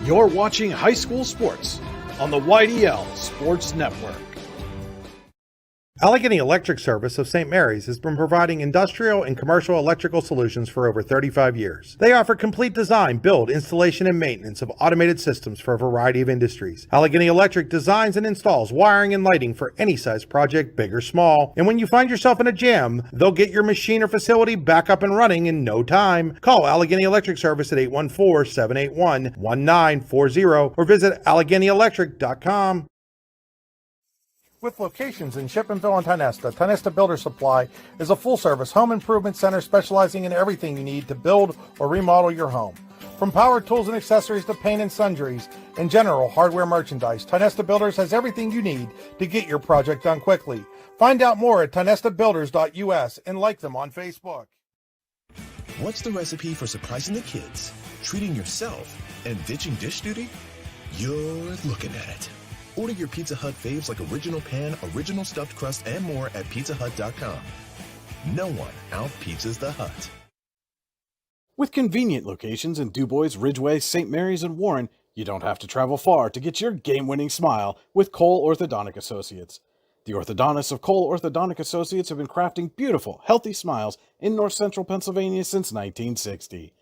You're watching high school sports on the YDL Sports Network. Allegheny Electric Service of St. Mary's has been providing industrial and commercial electrical solutions for over 35 years. They offer complete design, build, installation, and maintenance of automated systems for a variety of industries. Allegheny Electric designs and installs wiring and lighting for any size project, big or small. And when you find yourself in a jam, they'll get your machine or facility back up and running in no time. Call Allegheny Electric Service at 814-781-1940 or visit AlleghenyElectric.com. With locations in Shippenville and Tionesta, Tionesta Builder Supply is a full-service home improvement center specializing in everything you need to build or remodel your home. From power tools and accessories to paint and sundries and general hardware merchandise, Tionesta Builders has everything you need to get your project done quickly. Find out more at tionestabuilders.us and like them on Facebook. What's the recipe for surprising the kids, treating yourself, and ditching dish duty? You're looking at it. Order your Pizza Hut faves like original pan, original stuffed crust, and more at pizzahut.com. No one out-pizzas the Hut. With convenient locations in DuBois, Ridgway, St. Mary's, and Warren, you don't have to travel far to get your game-winning smile with Cole Orthodontic Associates. The orthodontists of Cole Orthodontic Associates have been crafting beautiful, healthy smiles in North Central Pennsylvania since 1960.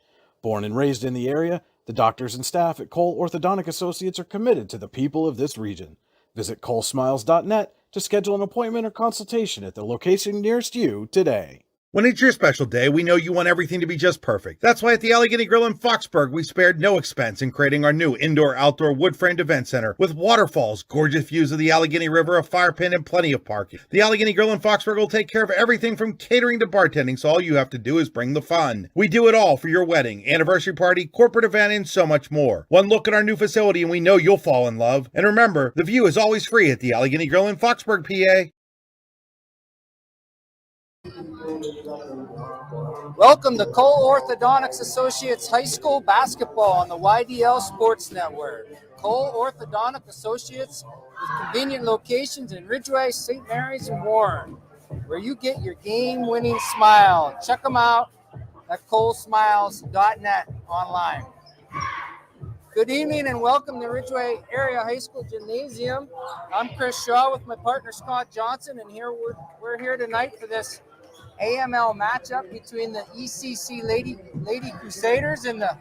Born and raised in the area, the doctors and staff at Cole Orthodontic Associates are committed to the people of this region. Visit colesmiles.net to schedule an appointment or consultation at the location nearest you today. When it's your special day, we know you want everything to be just perfect. That's why at the Allegheny Grill in Foxburg, we spared no expense in creating our new indoor-outdoor wood-framed event center with waterfalls, gorgeous views of the Allegheny River, a fire pit, and plenty of parking. The Allegheny Grill in Foxburg will take care of everything from catering to bartending, so all you have to do is bring the fun. We do it all for your wedding, anniversary party, corporate event, and so much more. One look at our new facility and we know you'll fall in love. And remember, the view is always free at the Allegheny Grill in Foxburg, PA. Welcome to Cole Orthodontics Associates High School Basketball on the YDL Sports Network. Cole Orthodontic Associates with convenient locations in Ridgway, St. Mary's, and Warren, where you get your game-winning smile. Check them out at colesmiles.net online. Good evening and welcome to Ridgway Area High School Gymnasium. I'm Chris Shaw with my partner Scott Johnson, and we're here tonight for this AML matchup between the ECC Lady Crusaders and the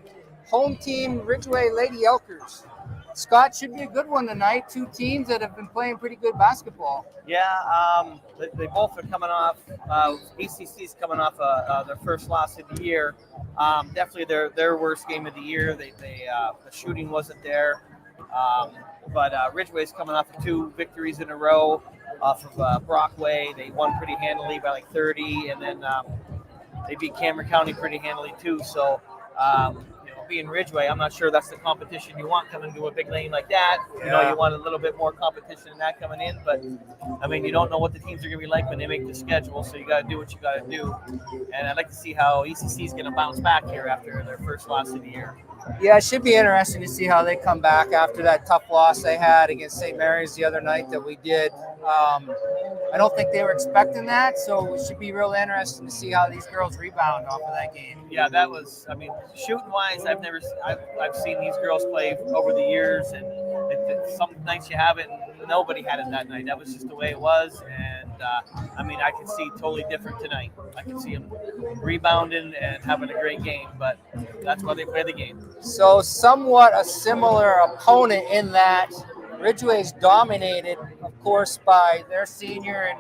home team Ridgway Lady Elkers. Scott, should be a good one tonight. Two teams that have been playing pretty good basketball. Yeah, they both are coming off. ECC's coming off their first loss of the year. Definitely their worst game of the year. The shooting wasn't there, but Ridgway's coming off of two victories in a row. Off of Brockway. They won pretty handily by like 30, and then they beat Cameron County pretty handily too. So, being Ridgway, I'm not sure that's the competition you want coming to a big lane like that. Yeah. You want a little bit more competition than that coming in, but I mean, you don't know what the teams are going to be like when they make the schedule, so you got to do what you got to do. And I'd like to see how ECC is going to bounce back here after their first loss of the year. Yeah, it should be interesting to see how they come back after that tough loss they had against St. Mary's the other night that we did. I don't think they were expecting that, so it should be real interesting to see how these girls rebound off of that game. Yeah, that was, I mean, shooting-wise, I've seen these girls play over the years, and some nights you have it, and nobody had it that night. That was just the way it was, and I mean, I can see totally different tonight. I can see them rebounding and having a great game, but that's why they play the game. So somewhat a similar opponent in that Ridgway's dominated, of course, by their senior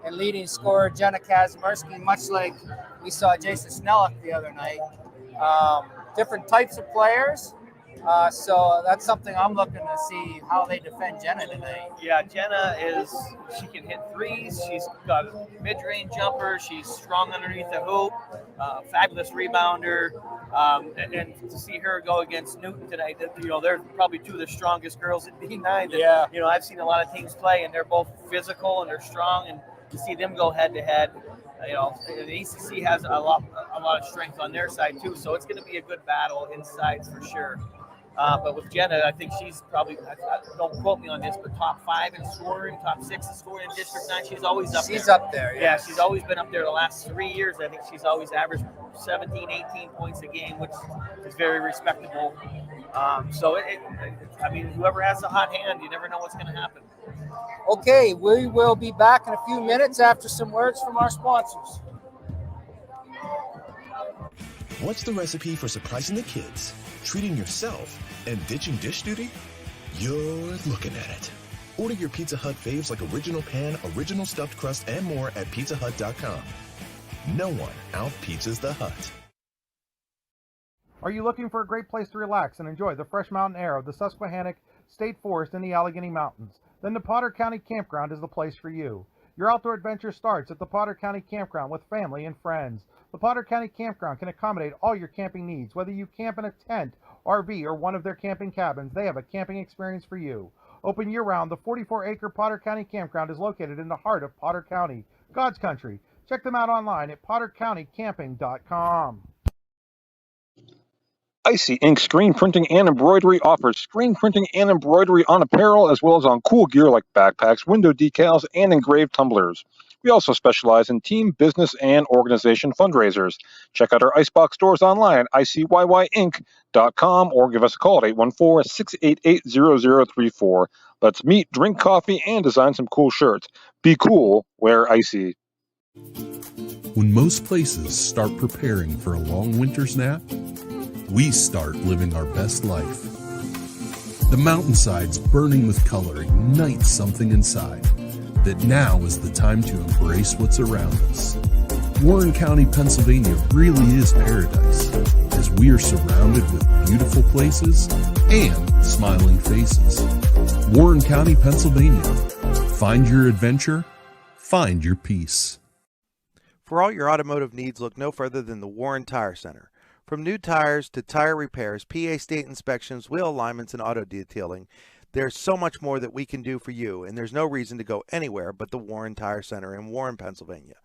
and leading scorer, Jenna Kazimirski, much like we saw Jason Snellick the other night. Different types of players. So that's something I'm looking to see how they defend Jenna tonight. Yeah, Jenna she can hit threes. She's got a mid-range jumper. She's strong underneath the hoop. Fabulous rebounder. And to see her go against Newton tonight, they're probably two of the strongest girls in D9. That, Yeah. I've seen a lot of teams play, and they're both physical and they're strong. And to see them go head-to-head, the ECC has a lot of strength on their side too. So it's going to be a good battle inside for sure. But with Jenna, I think she's probably, don't quote me on this, but top 5 in scoring, top 6 in scoring in District 9. She's always up there. She's up there, yeah. She's always been up there the last 3 years. I think she's always averaged 17, 18 points a game, which is very respectable. I mean, whoever has a hot hand, you never know what's going to happen. Okay, we will be back in a few minutes after some words from our sponsors. What's the recipe for surprising the kids, treating yourself, and ditching dish duty? You're looking at it. Order your Pizza Hut faves like original pan, original stuffed crust, and more at pizzahut.com. No one out-pizzas the Hut. Are you looking for a great place to relax and enjoy the fresh mountain air of the Susquehannock State Forest in the Allegheny Mountains? Then the Potter County Campground is the place for you. Your outdoor adventure starts at the Potter County Campground with family and friends. The Potter County Campground can accommodate all your camping needs. Whether you camp in a tent, RV, or one of their camping cabins, they have a camping experience for you. Open year-round, the 44-acre Potter County Campground is located in the heart of Potter County, God's country. Check them out online at pottercountycamping.com. Icy Ink Screen Printing and Embroidery offers screen printing and embroidery on apparel as well as on cool gear like backpacks, window decals, and engraved tumblers. We also specialize in team, business, and organization fundraisers. Check out our Icebox stores online at icyinc.com or give us a call at 814-688-0034. Let's meet, drink coffee, and design some cool shirts. Be cool, wear Icy. When most places start preparing for a long winter's nap, we start living our best life. The mountainsides burning with color ignite something inside that now is the time to embrace what's around us. Warren County, Pennsylvania really is paradise, as we are surrounded with beautiful places and smiling faces. Warren County, Pennsylvania. Find your adventure, find your peace. For all your automotive needs, look no further than the Warren Tire Center. From new tires to tire repairs, PA state inspections, wheel alignments, and auto detailing, there's so much more that we can do for you, and there's no reason to go anywhere but the Warren Tire Center in Warren, Pennsylvania.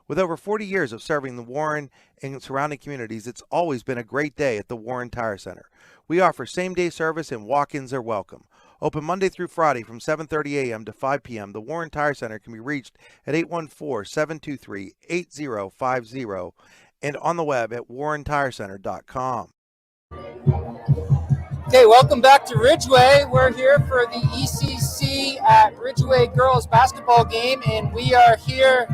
With over 40 years of serving the Warren and surrounding communities, it's always been a great day at the Warren Tire Center. We offer same-day service and walk-ins are welcome. Open Monday through Friday from 7:30 a.m. to 5 p.m., the Warren Tire Center can be reached at 814-723-8050 and on the web at warrentirecenter.com. Okay, welcome back to Ridgway. We're here for the ECC at Ridgway girls basketball game, and we are here.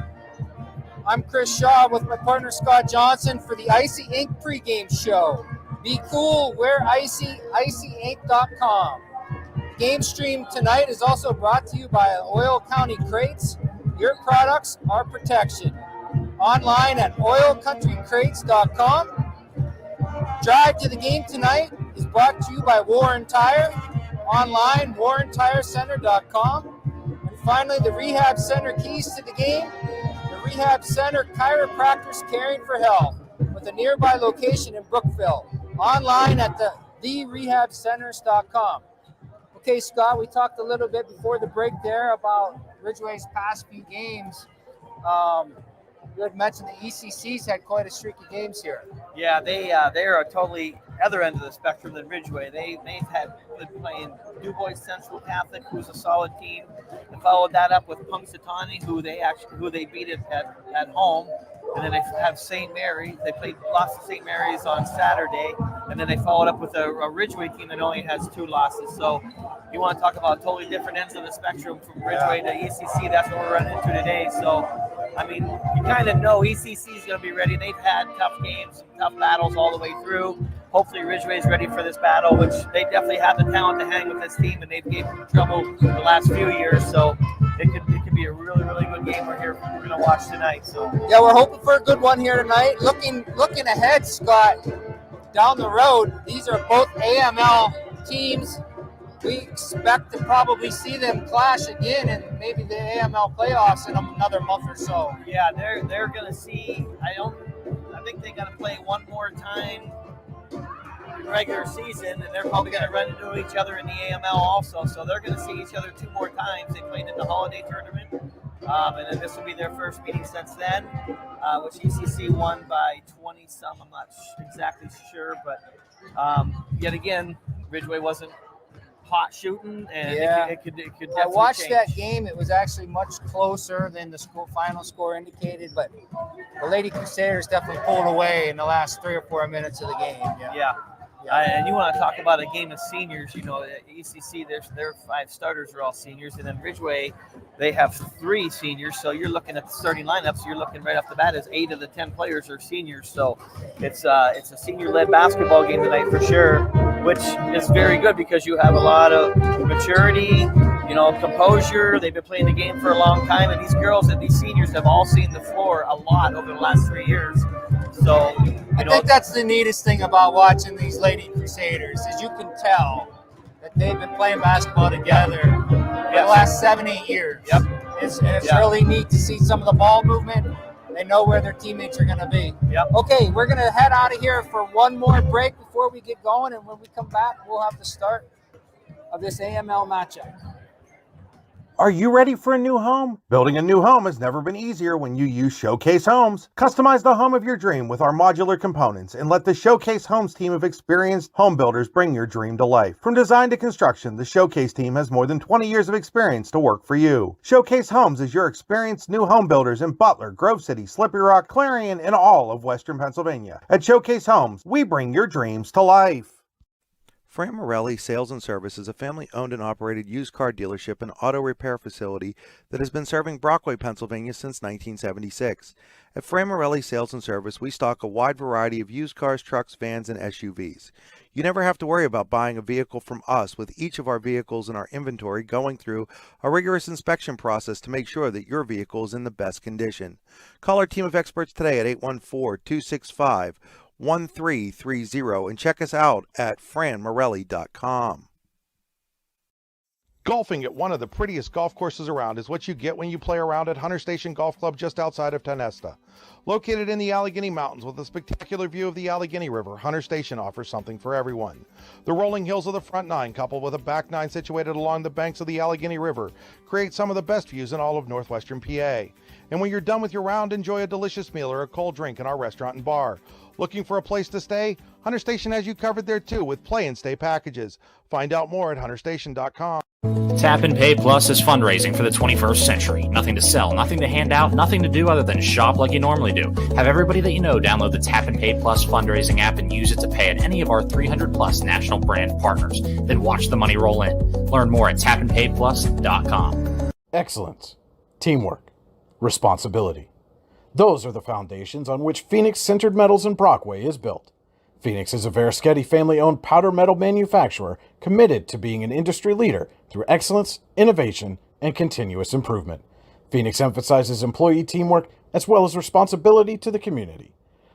I'm Chris Shaw with my partner Scott Johnson for the Icy Ink pregame show. Be cool, wear Icy, icyink.com. Game stream tonight is also brought to you by Oil County Crates. Your products, our protection. Online at oilcountrycrates.com. Drive to the game tonight is brought to you by Warren Tire. Online, warrentirecenter.com. And finally, the Rehab Center keys to the game. The Rehab Center chiropractors caring for health with a nearby location in Brookville. Online at therehabcenters.com. Okay, Scott, we talked a little bit before the break there about Ridgway's past few games. You had mentioned the ECC's had quite a streak of games here. Yeah, they are a totally other end of the spectrum than Ridgway. They've been playing Du Bois Central Catholic, who's a solid team, and followed that up with Punxsutawney, who they beat at home. And then they have St. Mary. They lost to St. Mary's on Saturday, and then they followed up with a Ridgway team that only has 2 losses. So you want to talk about totally different ends of the spectrum from Ridgway to ECC. That's what we're running into today. So, I mean, you kind of know ECC is going to be ready. They've had tough games, tough battles all the way through. Hopefully Ridgway is ready for this battle, which they definitely have the talent to hang with this team, and they've gave them trouble the last few years. So it could be a really, really good game we're going to watch tonight. So yeah, we're hoping for a good one here tonight. Looking ahead, Scott, down the road, these are both AML teams. We expect to probably see them clash again in maybe the AML playoffs in another month or so. Yeah, they're going to see. I think they got to play one more time in regular season, and they're probably going to run into each other in the AML also. So they're going to see each other 2 more times. They played in the holiday tournament, and then this will be their first meeting since then, which ECC won by 20-some. I'm not exactly sure, but yet again, Ridgway wasn't hot shooting, and Yeah. it could definitely I watched change. that game. It was actually much closer than the final score indicated, but the Lady Crusaders definitely pulled away in the last 3 or 4 minutes of the game. Yeah. And you want to talk about a game of seniors, at ECC, their 5 starters are all seniors, and then Ridgway, they have 3 seniors. So you're looking at the starting lineups. You're looking right off the bat as 8 of the 10 players are seniors. So it's a senior-led basketball game tonight for sure, which is very good because you have a lot of maturity, composure. They've been playing the game for a long time, and these girls and these seniors have all seen the floor a lot over the last 3 years. So I think that's the neatest thing about watching these Lady Crusaders is you can tell that they've been playing basketball together for the last 7-8 years. Yep. It's really neat to see some of the ball movement. They know where their teammates are going to be. Yep. Okay, we're going to head out of here for one more break before we get going, and when we come back, we'll have the start of this AML matchup. Are you ready for a new home? Building a new home has never been easier when you use Showcase Homes. Customize the home of your dream with our modular components and let the Showcase Homes team of experienced home builders bring your dream to life. From design to construction, the Showcase team has more than 20 years of experience to work for you. Showcase Homes is your experienced new home builders in Butler, Grove City, Slippery Rock, Clarion, and all of Western Pennsylvania. At Showcase Homes, we bring your dreams to life. Fran Morelli Sales and Service is a family-owned and operated used car dealership and auto repair facility that has been serving Brockway, Pennsylvania since 1976. At Fran Morelli Sales and Service, we stock a wide variety of used cars, trucks, vans, and SUVs. You never have to worry about buying a vehicle from us, with each of our vehicles in our inventory going through a rigorous inspection process to make sure that your vehicle is in the best condition. Call our team of experts today at 814-265-1330 and check us out at franmorelli.com. Golfing at one of the prettiest golf courses around is what you get when you play around at Hunter Station Golf Club just outside of Tonesta. Located in the Allegheny Mountains with a spectacular view of the Allegheny River, Hunter Station offers something for everyone. The rolling hills of the front nine, coupled with a back nine situated along the banks of the Allegheny River, create some of the best views in all of northwestern PA. And when you're done with your round, enjoy a delicious meal or a cold drink in our restaurant and bar. Looking for a place to stay? Hunter Station has you covered there too with play and stay packages. Find out more at hunterstation.com. Tap and Pay Plus is fundraising for the 21st century. Nothing to sell, nothing to hand out, nothing to do other than shop like you normally do. Have everybody that you know download the Tap and Pay Plus fundraising app and use it to pay at any of our 300 plus national brand partners. Then watch the money roll in. Learn more at tapandpayplus.com. Excellence, teamwork, responsibility. Those are the foundations on which Phoenix Sintered Metals in Brockway is built. Phoenix is a Verschetti family-owned powder metal manufacturer committed to being an industry leader through excellence, innovation, and continuous improvement. Phoenix emphasizes employee teamwork as well as responsibility to the community.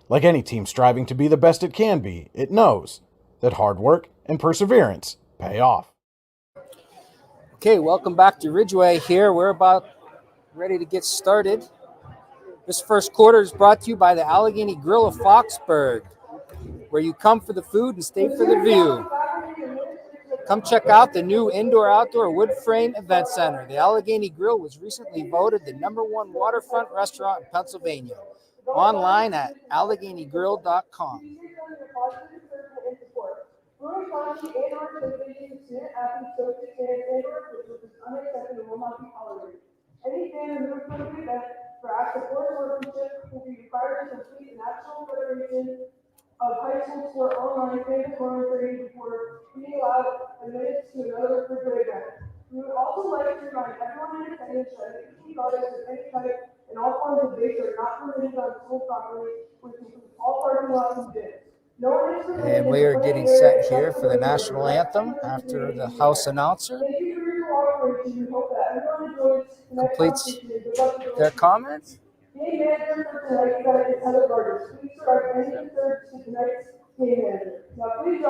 Like any team striving to be the best it can be, it knows that hard work and perseverance pay off. Okay, welcome back to Ridgway here. We're about ready to get started. This first quarter is brought to you by the Allegheny Grill of Foxburg, where you come for the food and stay for the view. Come check out the new indoor-outdoor wood frame event center. The Allegheny Grill was recently voted the #1 waterfront restaurant in Pennsylvania. Online at AlleghenyGrill.com. Any fan in the country that for act of sportsmanship will be required to complete the National Federation of High School Sport online mandatory training before being allowed admittance to another Ridgway event. We would also like to remind everyone in attendance that ECC gardens of any type and all forms of base are not permitted on school property, which includes all parking lots and gyms. And we are getting set here for the national anthem after the house announcer completes their comments. Game manager for tonight is Heather Gardner. Please start any third to tonight's game manager. Now please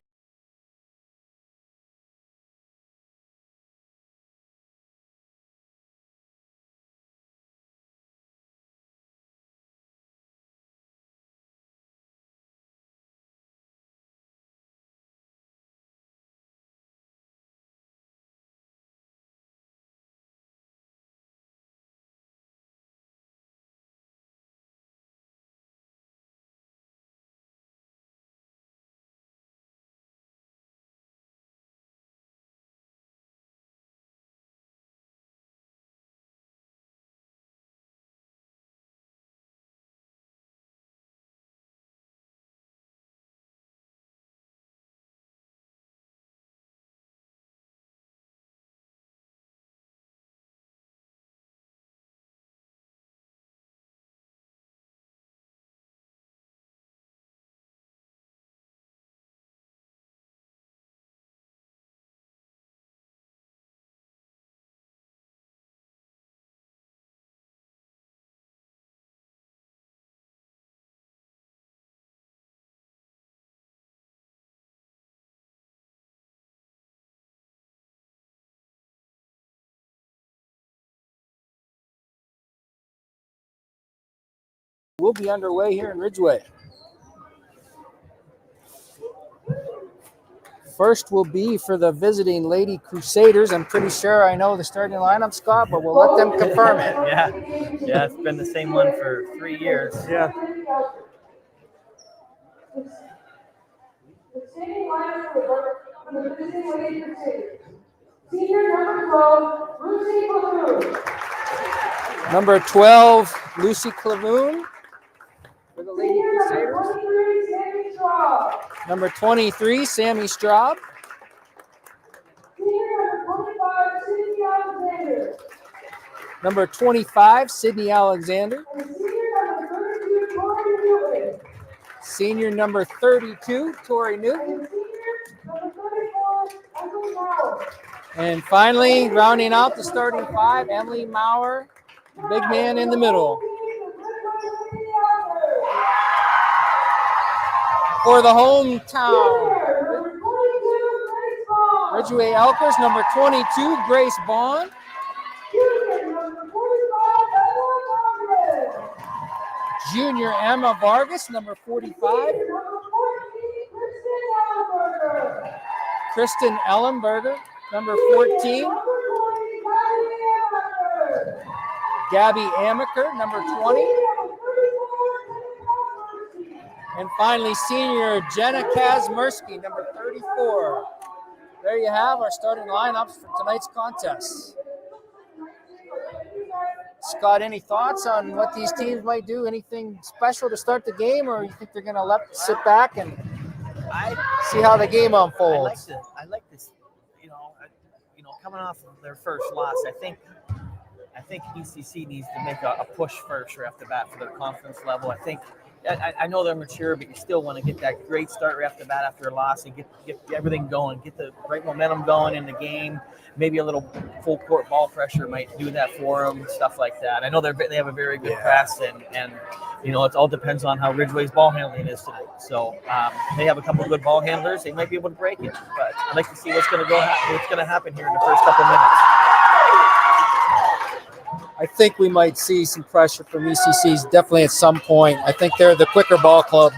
will be underway here in Ridgway. First will be for the visiting Lady Crusaders. I'm pretty sure I know the starting lineup, Scott, but we'll let them confirm it. Yeah, it's been the same one for 3 years. Yeah. The sitting lineup for the visiting Lady Crusaders. Senior number 12, Lucy Clavoon. Number 12, Lucy Clavoon for the Lady Crusaders. Number 23, Sammy Straub. Number 23, Sammy Straub. Senior number 25, Sydney Alexander. Number 25, Sydney Alexander. And senior number 32, Tori Newton. Senior number 32, Tori Newton. And senior number 34, Emily Maurer. And finally, rounding out the starting 5, Emily Maurer, the big man in the middle. For the hometown, Ridgway Elkers, number 22, Grace Bond. Junior Emma Vargas, number 45. Kristen Ellenberger, number 14. Gabby Amaker, number 20. And finally, senior Jenna Kazmersky, number 34. There you have our starting lineups for tonight's contest. Scott, any thoughts on what these teams might do? Anything special to start the game, or you think they're going to sit back and see how the game unfolds? I like this. Coming off of their first loss, I think ECC needs to make a push first right off the bat for their confidence level. I know they're mature, but you still want to get that great start right off the bat after a loss and get everything going, get the right momentum going in the game. Maybe a little full court ball pressure might do that for them, stuff like that. I know they have a very good press, and it all depends on how Ridgway's ball handling is tonight. So they have a couple of good ball handlers. They might be able to break it, but I'd like to see what's going to happen here in the first couple minutes. I think we might see some pressure from ECCs definitely at some point. I think they're the quicker ball club.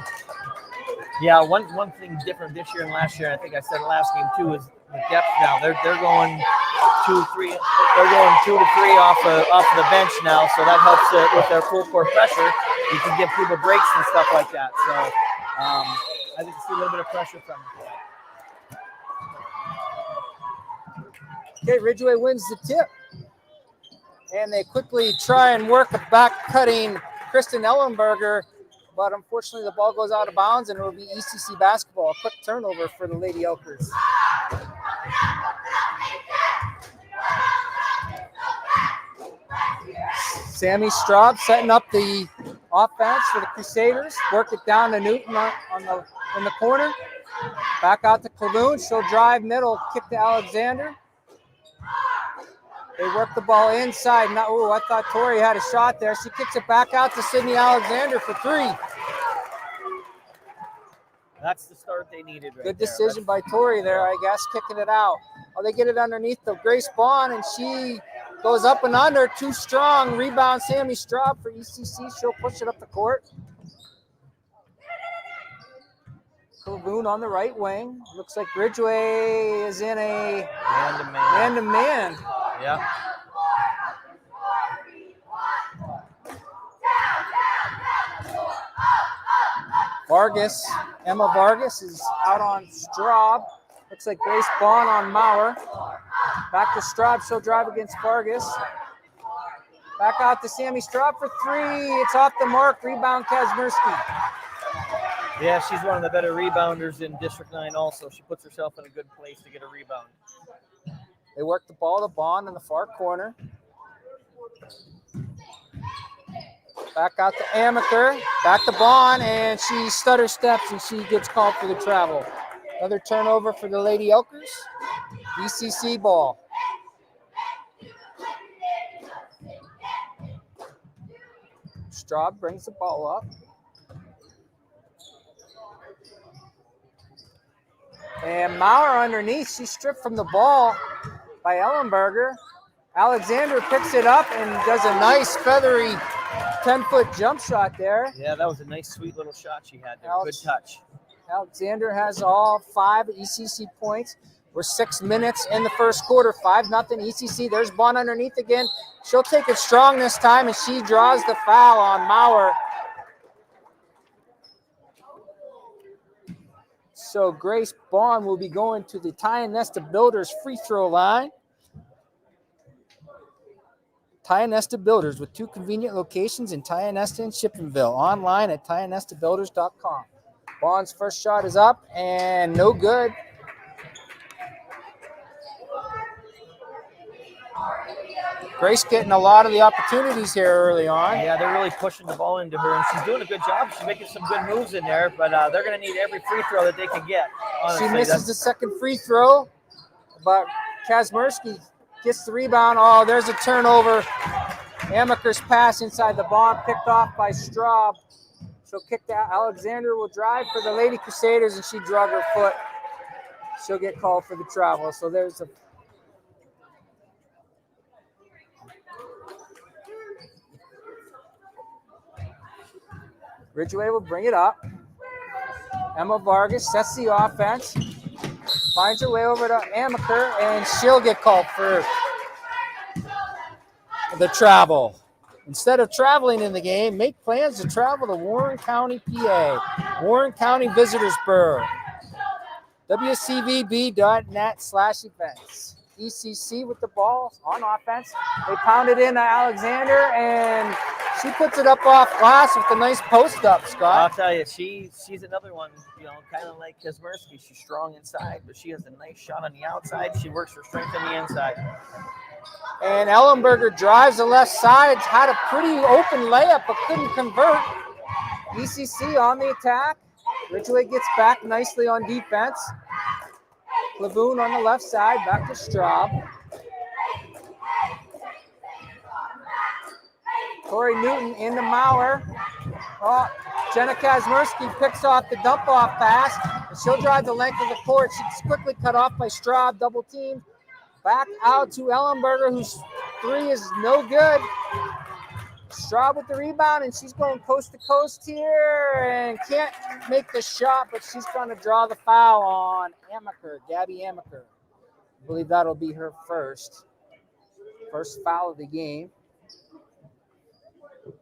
Yeah, one thing different this year and last year, and I think I said last game too, is the depth now. They're going 2-3. They're going 2 to 3 off of the bench now, so that helps with their full court pressure. You can give people breaks and stuff like that. So I think you see a little bit of pressure from them. Okay, Ridgway wins the tip. And they quickly try and work a back-cutting Kristen Ellenberger, but unfortunately the ball goes out of bounds and it will be ECC basketball. A quick turnover for the Lady Elkers. Sammy Straub setting up the offense for the Crusaders. Work it down to Newton in the corner. Back out to Clavoon. She'll drive middle, kick to Alexander. They work the ball inside. I thought Tori had a shot there. She kicks it back out to Sydney Alexander for 3. That's the start they needed. Good decision by Tori there, I guess, kicking it out. Oh, they get it underneath the Grace Bond, and she goes up and under. Too strong. Rebound, Sammy Straub for ECC. She'll push it up the court. Clavoon on the right wing. Looks like Ridgway is in a man-to-man. Yeah. Emma Vargas is out on Straub. Looks like Grace Bond on Maurer. Back to Straub. She'll drive against Vargas. Back out to Sammy Straub for 3. It's off the mark. Rebound, Kazmersky. Yeah, she's one of the better rebounders in District 9 also. She puts herself in a good place to get a rebound. They work the ball to Bond in the far corner. Back out to Amaker. Back to Bond, and she stutter steps, and she gets called for the travel. Another turnover for the Lady Elkers. ECC ball. Straub brings the ball up. And Maurer underneath. She's stripped from the ball by Ellenberger. Alexander picks it up and does a nice feathery 10-foot jump shot there. Yeah, that was a nice, sweet little shot she had there. Good touch. Alexander has all 5 ECC points. We're 6 minutes in the first quarter, 5-0 ECC. There's Bond underneath again. She'll take it strong this time, and she draws the foul on Maurer. So Grace Bond will be going to the Tionesta Builders free throw line. Tionesta Builders with 2 convenient locations in Tionesta and Shippensville. Online at tionestabuilders.com. Bond's first shot is up and no good. Grace getting a lot of the opportunities here early on. Yeah, they're really pushing the ball into her, and she's doing a good job. She's making some good moves in there, but they're going to need every free throw that they can get. Honestly, she misses the second free throw, but Kazmersky gets the rebound. Oh, there's a turnover. Amaker's pass inside the Bond, picked off by Straub. She'll kick that. Alexander will drive for the Lady Crusaders, and she drug her foot. She'll get called for the travel. So there's a Ridgway will bring it up. Emma Vargas sets the offense. Finds her way over to Amaker, and she'll get called for the travel. Instead of traveling in the game, make plans to travel to Warren County, PA. Warren County Visitors Bureau. WCVB.net/events. ECC with the ball on offense. They pound it in to Alexander, and she puts it up off glass with a nice post up, Scott. I'll tell you, she's another one, kind of like Kazmersky. She's strong inside, but she has a nice shot on the outside. She works her strength on the inside. And Ellenberger drives the left side, had a pretty open layup, but couldn't convert. ECC on the attack. Ridgway gets back nicely on defense. Laboon on the left side, back to Straub. Tori Newton into Maurer. Oh, Jenna Kazmersky picks off the dump-off pass, and she'll drive the length of the court. She's quickly cut off by Straub, double team. Back out to Ellenberger, whose 3 is no good. Straub with the rebound, and she's going coast to coast here and can't make the shot, but she's going to draw the foul on Amaker, Gabby Amaker. I believe that'll be her first foul of the game.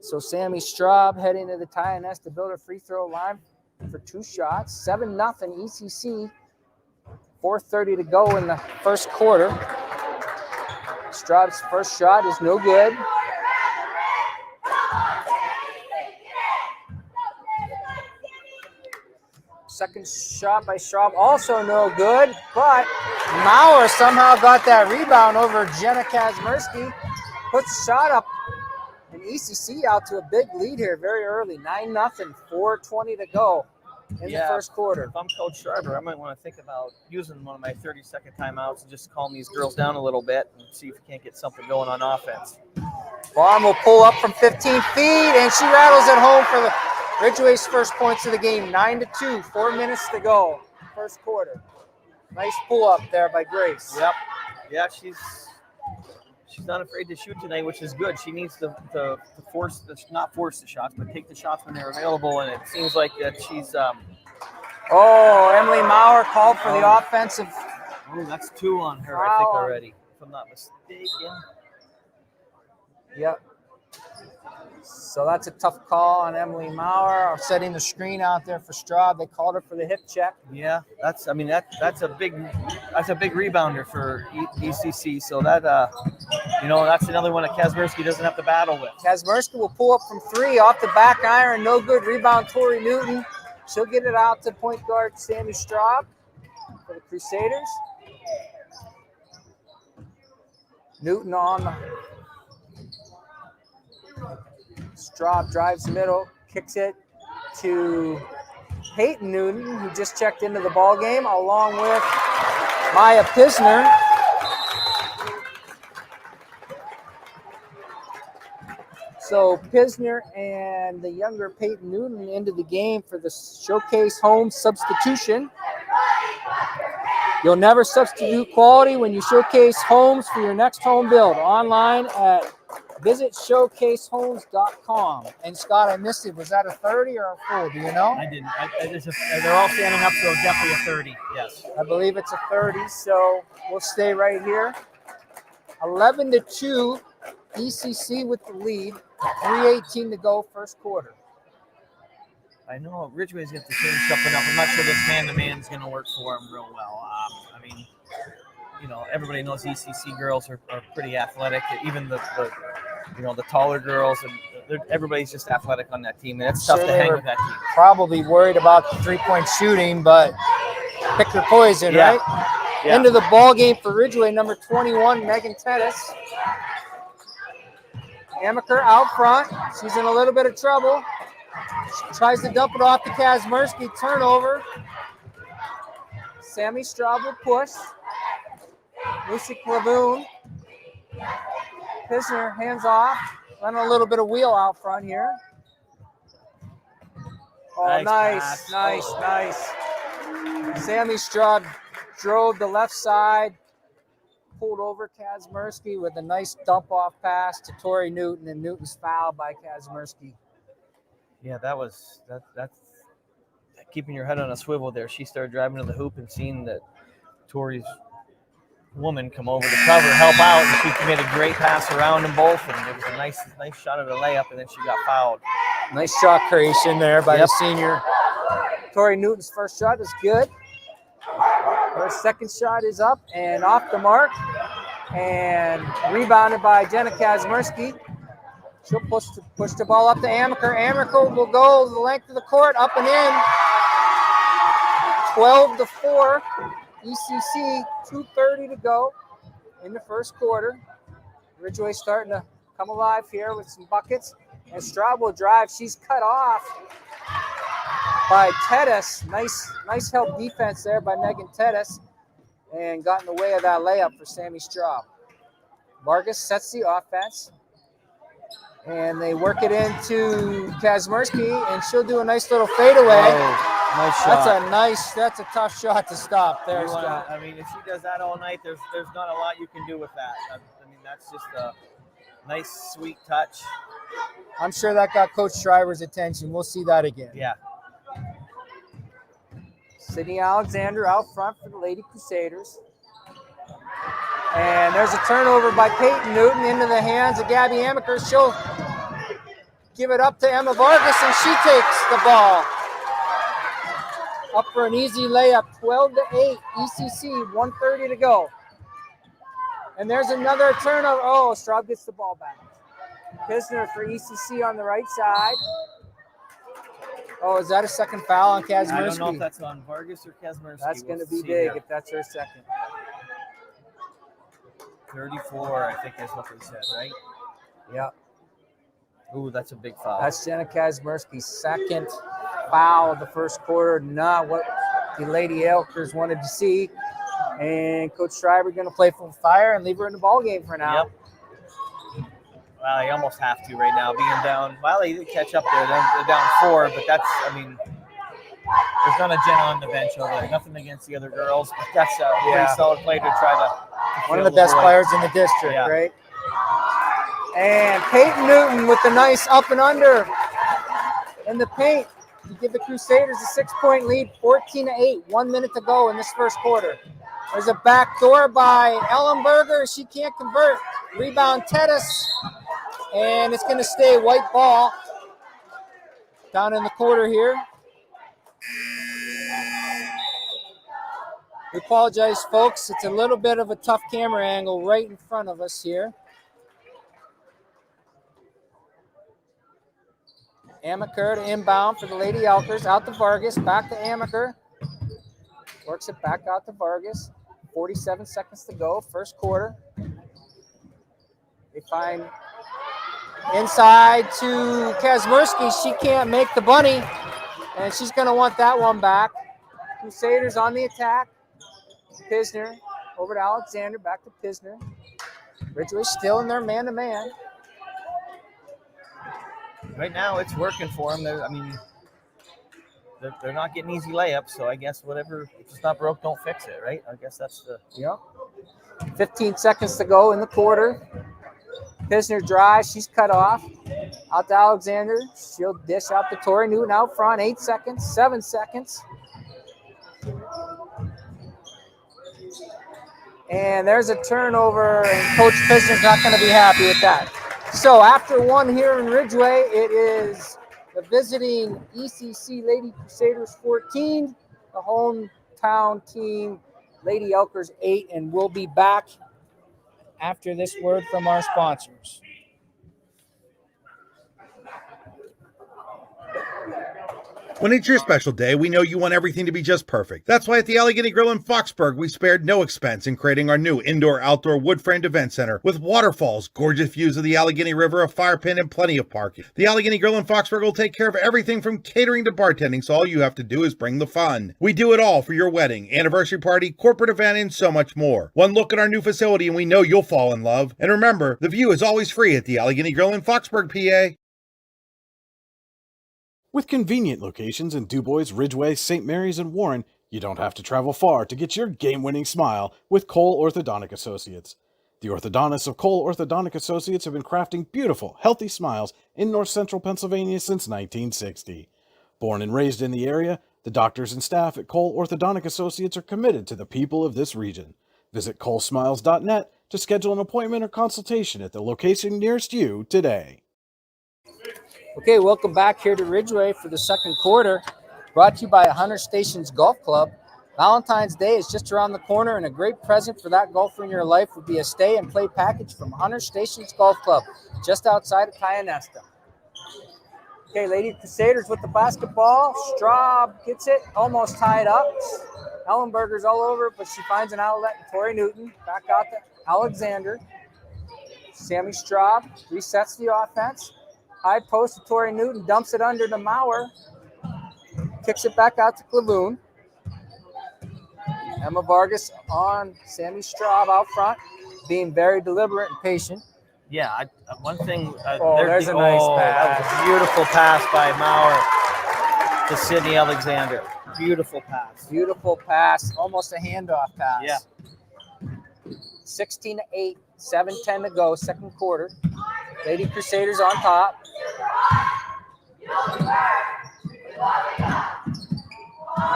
So Sammy Straub heading to the Tionesta Builder free throw line for 2 shots. 7-0 ECC. 4:30 to go in the first quarter. Straub's first shot is no good. Second shot by Straub, also no good, but Maurer somehow got that rebound over Jenna Kazmersky. Puts the shot up, and ECC out to a big lead here very early, 9-0, 4:20 to go in the first quarter. If I'm Coach Schreiber, I might want to think about using one of my 30-second timeouts and just calm these girls down a little bit and see if we can't get something going on offense. Vaughn will pull up from 15 feet, and she rattles it home for the Ridgway's first points of the game, 9-2, 4 minutes to go, first quarter. Nice pull up there by Grace. Yep. Yeah, she's not afraid to shoot tonight, which is good. She needs to force, not force the shots, but take the shots when they're available. And it seems like that she's. Emily Maurer called for the offensive. Oh, that's 2 on her, I think already, if I'm not mistaken. Yep. So that's a tough call on Emily Maurer, setting the screen out there for Straub. They called her for the hip check. Yeah, that's a big rebounder for ECC. So that that's another one that Kazmersky doesn't have to battle with. Kazmersky will pull up from 3 off the back iron, no good. Rebound Tori Newton. She'll get it out to point guard Sammy Straub for the Crusaders. Newton on the Straub drives middle, kicks it to Peyton Newton, who just checked into the ball game, along with Maya Pisner. So Pisner and the younger Peyton Newton into the game for the Showcase Home substitution. You'll never substitute quality when you showcase homes for your next home build. Online at Visit showcasehomes.com. And Scott, I missed it. Was that a 30 or a full? Do you know? I didn't. They're all standing up, so definitely a 30. Yes. I believe it's a 30, so we'll stay right here. 11-2, ECC with the lead. 3:18 to go, first quarter. I know Ridgway's got to change something up. I'm not sure this man-to-man is going to work for him real well. I mean, you know, everybody knows ECC girls are pretty athletic. Even the taller girls, and everybody's just athletic on that team. And it's tough to hang with that team. Probably worried about the three-point shooting, but pick your poison, right? Yeah. Into the ball game for Ridgway, number 21, Megan Tettis. Amaker out front. She's in a little bit of trouble. She tries to dump it off to Kazmersky. Turnover. Sammy Straub will push. Lucy Clavoon. Pisner hands off. Running a little bit of wheel out front here. Oh, nice. Sammy Straub drove the left side. Pulled over Kazmersky with a nice dump-off pass to Tori Newton, and Newton's fouled by Kazmersky. Yeah, that's keeping your head on a swivel there. She started driving to the hoop and seeing that Tori's woman come over to cover, help out, and she made a great pass around them both, and it was a nice shot of the layup, and then she got fouled. Nice shot creation there by the senior. Tori Newton's first shot is good. Her second shot is up and off the mark, and rebounded by Jenna Kazmersky. She'll push the ball up to Amaker. Amaker will go the length of the court, up and in. 12-4. ECC, 2:30 to go in the first quarter. Ridgway starting to come alive here with some buckets. And Straub will drive. She's cut off by Tettis. Nice help defense there by Megan Tettis. And got in the way of that layup for Sammy Straub. Vargas sets the offense. And they work it into Kazmersky, and she'll do a nice little fadeaway. Oh, nice shot. That's a tough shot to stop there, Scott. I mean, if she does that all night, there's not a lot you can do with that. I mean, that's just a nice, sweet touch. I'm sure that got Coach Shriver's attention. We'll see that again. Yeah. Sydney Alexander out front for the Lady Crusaders. And there's a turnover by Peyton Newton into the hands of Gabby Amaker. She'll give it up to Emma Vargas, and she takes the ball. Up for an easy layup, 12-8, ECC, 1:30 to go. And there's another turnover. Oh, Straub gets the ball back. Pisner for ECC on the right side. Oh, is that a second foul on Kazmersky? I don't know if that's on Vargas or Kazmersky. That's going to be big if that's her second. 34, I think is what they said, right? Yeah. Ooh, that's a big foul. That's Jenna Kazmersky's second foul of the first quarter. Not what the Lady Elkers wanted to see. And Coach Schreiber going to play from fire and leave her in the ball game for now. Yep. Well, you almost have to right now, being down. Well, they did catch up there. They're down 4, but that's, I mean, there's not a Jenna on the bench over there. Nothing against the other girls, but that's a pretty solid play to try to one of the best players in the district, right? And Peyton Newton with the nice up and under in the paint to give the Crusaders a 6-point lead, 14-8, 1 minute to go in this first quarter. There's a back door by Ellenberger. She can't convert. Rebound Tettis. And it's going to stay white ball down in the quarter here. We apologize, folks. It's a little bit of a tough camera angle right in front of us here. Amaker to inbound for the Lady Elkers. Out to Vargas. Back to Amaker. Works it back out to Vargas. 47 seconds to go. First quarter. They find inside to Kazmersky. She can't make the bunny. And she's going to want that one back. Crusaders on the attack. Pisner over to Alexander, back to Pisner. Ridgway still in their man-to-man. Right now, it's working for them. They're not getting easy layups, so I guess whatever, if it's not broke, don't fix it, right? I guess that's the... Yep. 15 seconds to go in the quarter. Pisner drives. She's cut off. Out to Alexander. She'll dish out to Tori Newton out front. 8 seconds, 7 seconds. And there's a turnover, and Coach Pisner's not going to be happy with that. So after one here in Ridgway, it is the visiting ECC Lady Crusaders 14, the hometown team Lady Elkers 8, and we'll be back after this word from our sponsors. When it's your special day, we know you want everything to be just perfect. That's why at the Allegheny Grill in Foxburg, we spared no expense in creating our new indoor-outdoor wood-framed event center with waterfalls, gorgeous views of the Allegheny River, a fire pit, and plenty of parking. The Allegheny Grill in Foxburg will take care of everything from catering to bartending, so all you have to do is bring the fun. We do it all for your wedding, anniversary party, corporate event, and so much more. One look at our new facility and we know you'll fall in love. And remember, the view is always free at the Allegheny Grill in Foxburg, PA. With convenient locations in DuBois, Ridgway, St. Mary's, and Warren, you don't have to travel far to get your game-winning smile with Cole Orthodontic Associates. The orthodontists of Cole Orthodontic Associates have been crafting beautiful, healthy smiles in North Central Pennsylvania since 1960. Born and raised in the area, the doctors and staff at Cole Orthodontic Associates are committed to the people of this region. Visit colesmiles.net to schedule an appointment or consultation at the location nearest you today. Okay, welcome back here to Ridgway for the second quarter, brought to you by Hunter Stations Golf Club. Valentine's Day is just around the corner, and a great present for that golfer in your life would be a stay and play package from Hunter Stations Golf Club, just outside of Tionesta. Okay, Lady Crusaders with the basketball. Straub gets it, almost tied up. Ellenberger's all over it, but she finds an outlet in Tori Newton. Back out to Alexander. Sammy Straub resets the offense. High post to Tori Newton, dumps it under to Maurer. Kicks it back out to Clavoon. Emma Vargas on Sammy Straub out front, being very deliberate and patient. Yeah, one thing. There's a nice pass. That was a beautiful pass by Maurer to Sydney Alexander. Beautiful pass. Beautiful pass, almost a handoff pass. Yeah. 16-8, 7:10 to go, second quarter. Lady Crusaders on top.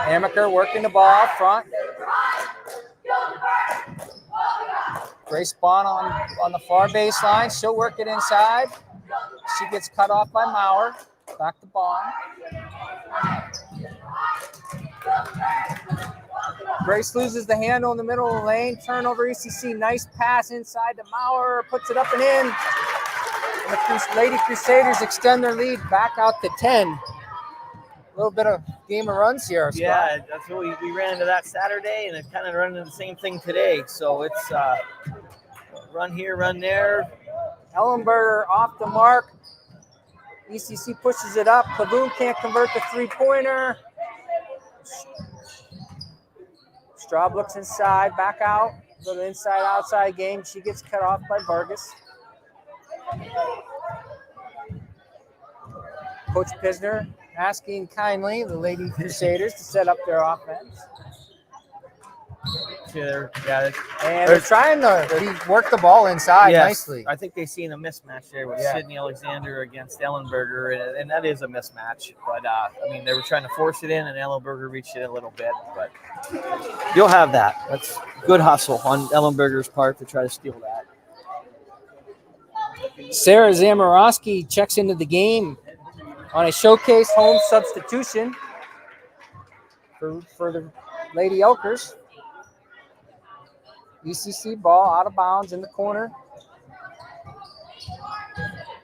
Amaker working the ball up front. Grace Bond on the far baseline. She'll work it inside. She gets cut off by Maurer. Back to Bond. Grace loses the handle in the middle of the lane. Turnover ECC. Nice pass inside to Maurer. Puts it up and in. And the Lady Crusaders extend their lead back out to 10. A little bit of game of runs here, Scott. Yeah, that's what we ran into that Saturday, and it kind of run into the same thing today. So it's run here, run there. Ellenberger off the mark. ECC pushes it up. Clavoon can't convert the three-pointer. Straub looks inside, back out. Little inside-outside game. She gets cut off by Vargas. Coach Pisner asking kindly the Lady Crusaders to set up their offense. Yeah, and they're trying to work the ball inside nicely. I think they've seen a mismatch there with Sydney Alexander against Ellenberger, and that is a mismatch. But, I mean, they were trying to force it in, and Ellenberger reached it a little bit. But you'll have that. That's good hustle on Ellenberger's part to try to steal that. Sarah Zamorowski checks into the game on a showcase home substitution for the Lady Elkers. ECC ball out of bounds in the corner.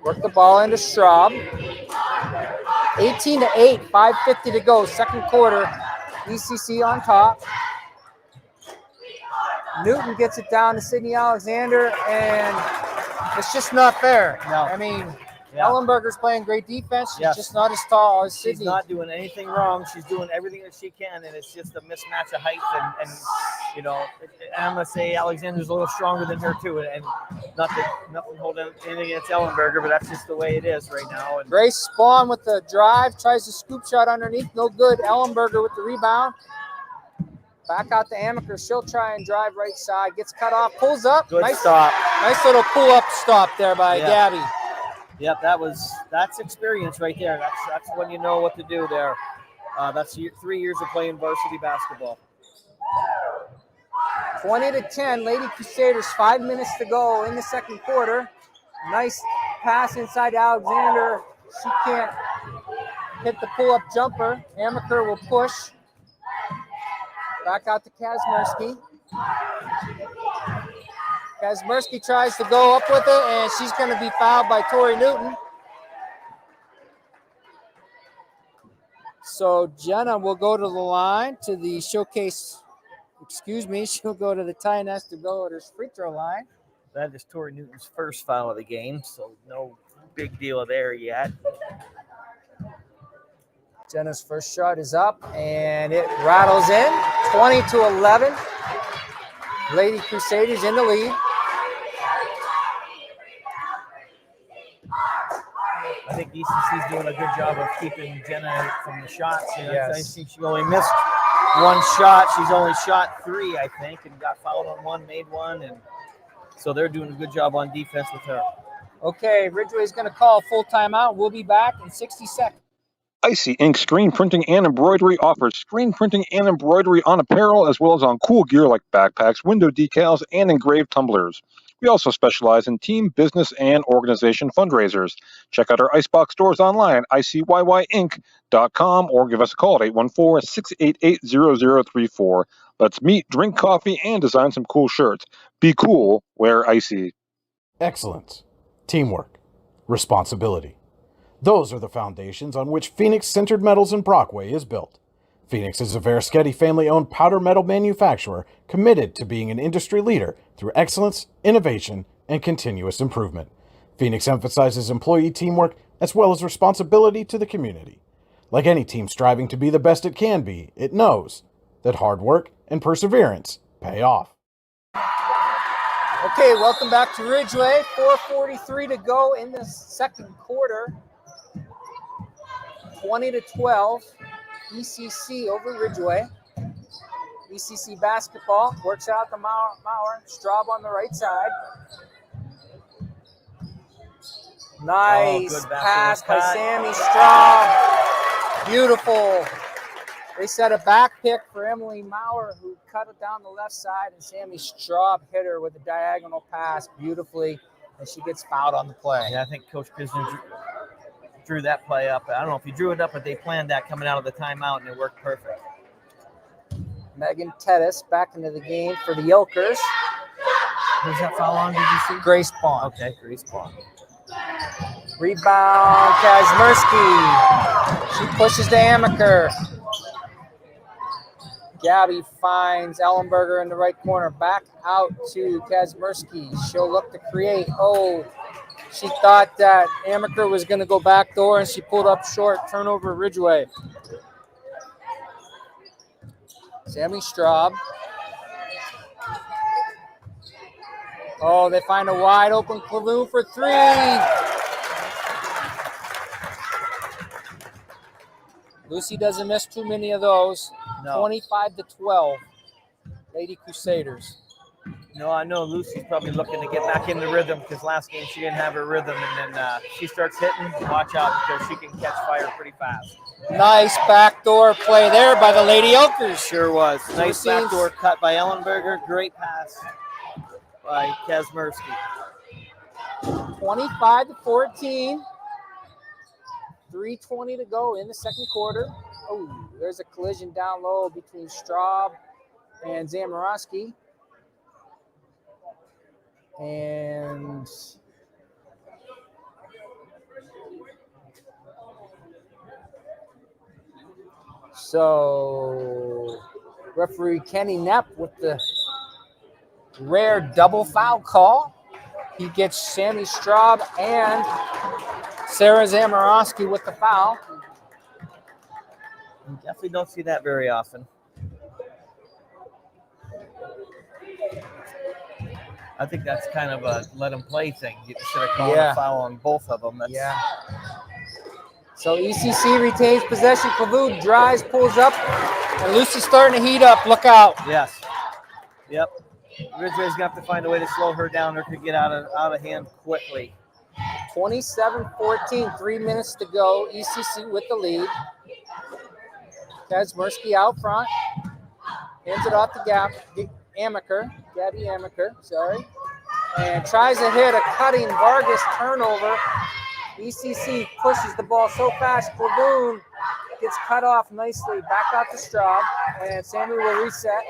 Work the ball into Straub. 18-8, 5:50 to go, second quarter. ECC on top. Newton gets it down to Sydney Alexander, and it's just not fair. No. I mean, Ellenberger's playing great defense. She's just not as tall as Sydney. She's not doing anything wrong. She's doing everything that she can, and it's just a mismatch of height. And you know, and I'm going to say Alexander's a little stronger than her, too. And nothing holding anything against Ellenberger, but that's just the way it is right now. And Grace Spawn with the drive, tries the scoop shot underneath. No good. Ellenberger with the rebound. Back out to Amaker. She'll try and drive right side. Gets cut off. Pulls up. Good nice stop. Nice little pull-up stop there by Gabby. Yep, that's experience right there. That's when you know what to do there. That's 3 years of playing varsity basketball. 20-10, Lady Crusaders, 5 minutes to go in the second quarter. Nice pass inside Alexander. She can't hit the pull-up jumper. Amaker will push. Back out to Kazmersky. Kazmersky tries to go up with it, and she's going to be fouled by Tori Newton. So Jenna will go to the line to the showcase. She'll go to the Ty Nestor Billowiters free throw line. That is Tori Newton's first foul of the game, so no big deal there yet. Jenna's first shot is up, and it rattles in. 20-11. Lady Crusaders in the lead. I think ECC's doing a good job of keeping Jenna from the shots. Yes. I think she only missed one shot. She's only shot 3, I think, and got fouled on 1, made 1, and so they're doing a good job on defense with her. Okay, Ridgway's going to call a full timeout. We'll be back in 60 seconds. Icy Ink Screen Printing and Embroidery offers screen printing and embroidery on apparel as well as on cool gear like backpacks, window decals, and engraved tumblers. We also specialize in team, business, and organization fundraisers. Check out our Icebox stores online at icyinc.com or give us a call at 814-688-0034. Let's meet, drink coffee, and design some cool shirts. Be cool, wear Icy. Excellence, teamwork, responsibility. Those are the foundations on which Phoenix Centered Metals in Brockway is built. Phoenix is a Verischetti family-owned powder metal manufacturer committed to being an industry leader through excellence, innovation, and continuous improvement. Phoenix emphasizes employee teamwork as well as responsibility to the community. Like any team striving to be the best it can be, it knows that hard work and perseverance pay off. Okay, welcome back to Ridgway. 4:43 to go in the second quarter. 20-12. ECC over Ridgway. ECC basketball works out the Mauer. Straub on the right side. Nice pass by Sammy Straub. Beautiful. They set a back pick for Emily Mauer, who cut it down the left side, and Sammy Straub hit her with a diagonal pass beautifully, and she gets fouled on the play. Yeah, I think Coach Piston drew that play up. I don't know if he drew it up, but they planned that coming out of the timeout, and it worked perfect. Megan Tettis back into the game for the Yokers. Who's that foul on, did you see? Grace Bond. Okay, Grace Bond. Rebound, Kazmersky. She pushes to Amaker. Gabby finds Ellenberger in the right corner. Back out to Kazmersky. She'll look to create. Oh, she thought that Amaker was going to go back door, and she pulled up short. Turnover, Ridgway. Sammy Straub. Oh, they find a wide open Klavoon for 3. Lucy doesn't miss too many of those. No. 25-12. Lady Crusaders. No, I know Lucy's probably looking to get back in the rhythm because last game she didn't have her rhythm, and then she starts hitting. Watch out because she can catch fire pretty fast. Nice backdoor play there by the Lady Okers. Sure was. Nice backdoor cut by Ellenberger. Great pass by Kazmersky. 25-14. 3:20 to go in the second quarter. Oh, there's a collision down low between Straub and Zamorowski. And so referee Kenny Knepp with the rare double foul call. He gets Sammy Straub and Sarah Zamorowski with the foul. You definitely don't see that very often. I think that's kind of a let them play thing. Instead of calling a foul on both of them. Yeah. So ECC retains possession. Klavoon drives, pulls up, And Lucy's starting to heat up. Look out. Yes. Yep. Ridgway's going to have to find a way to slow her down or could get out of hand quickly. 27-14, 3 minutes to go. ECC with the lead. Kazmersky out front. Hands it off to Gabby Amaker, sorry. And tries to hit a cutting Vargas turnover. ECC pushes the ball so fast, Clavoon gets cut off nicely. Back out to Straub, and Sammy will reset.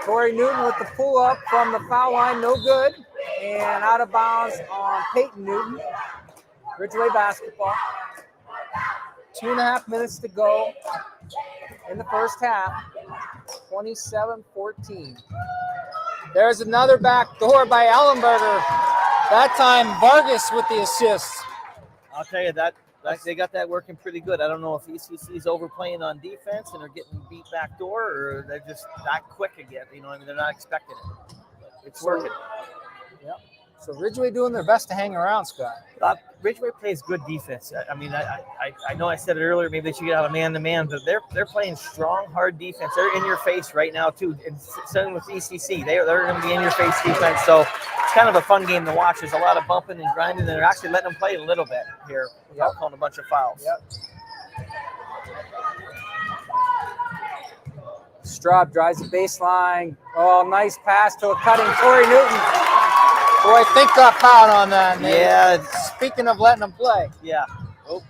Corey Newton with the pull-up from the foul line, no good. And out of bounds on Peyton Newton. Ridgway basketball. 2.5 minutes to go in the first half. 27-14. There's another back door by Ellenberger. That time Vargas with the assist. I'll tell you that they got that working pretty good. I don't know if ECC is overplaying on defense and are getting beat back door, or they're just not quick again. You know, I mean, they're not expecting it. It's working. Yep. So Ridgway doing their best to hang around, Scott. Ridgway plays good defense. I mean, I know I said it earlier. Maybe they should get out of man-to-man, but they're playing strong, hard defense. They're in your face right now too. And same with ECC, they're going to be in your face defense. So it's kind of a fun game to watch. There's a lot of bumping and grinding, and they're actually letting them play a little bit here without calling a bunch of fouls. Yep. Straub drives the baseline. Oh, nice pass to a cutting Corey Newton. Boy, I think got fouled on that. Yeah. Speaking of letting them play. Yeah. Oh.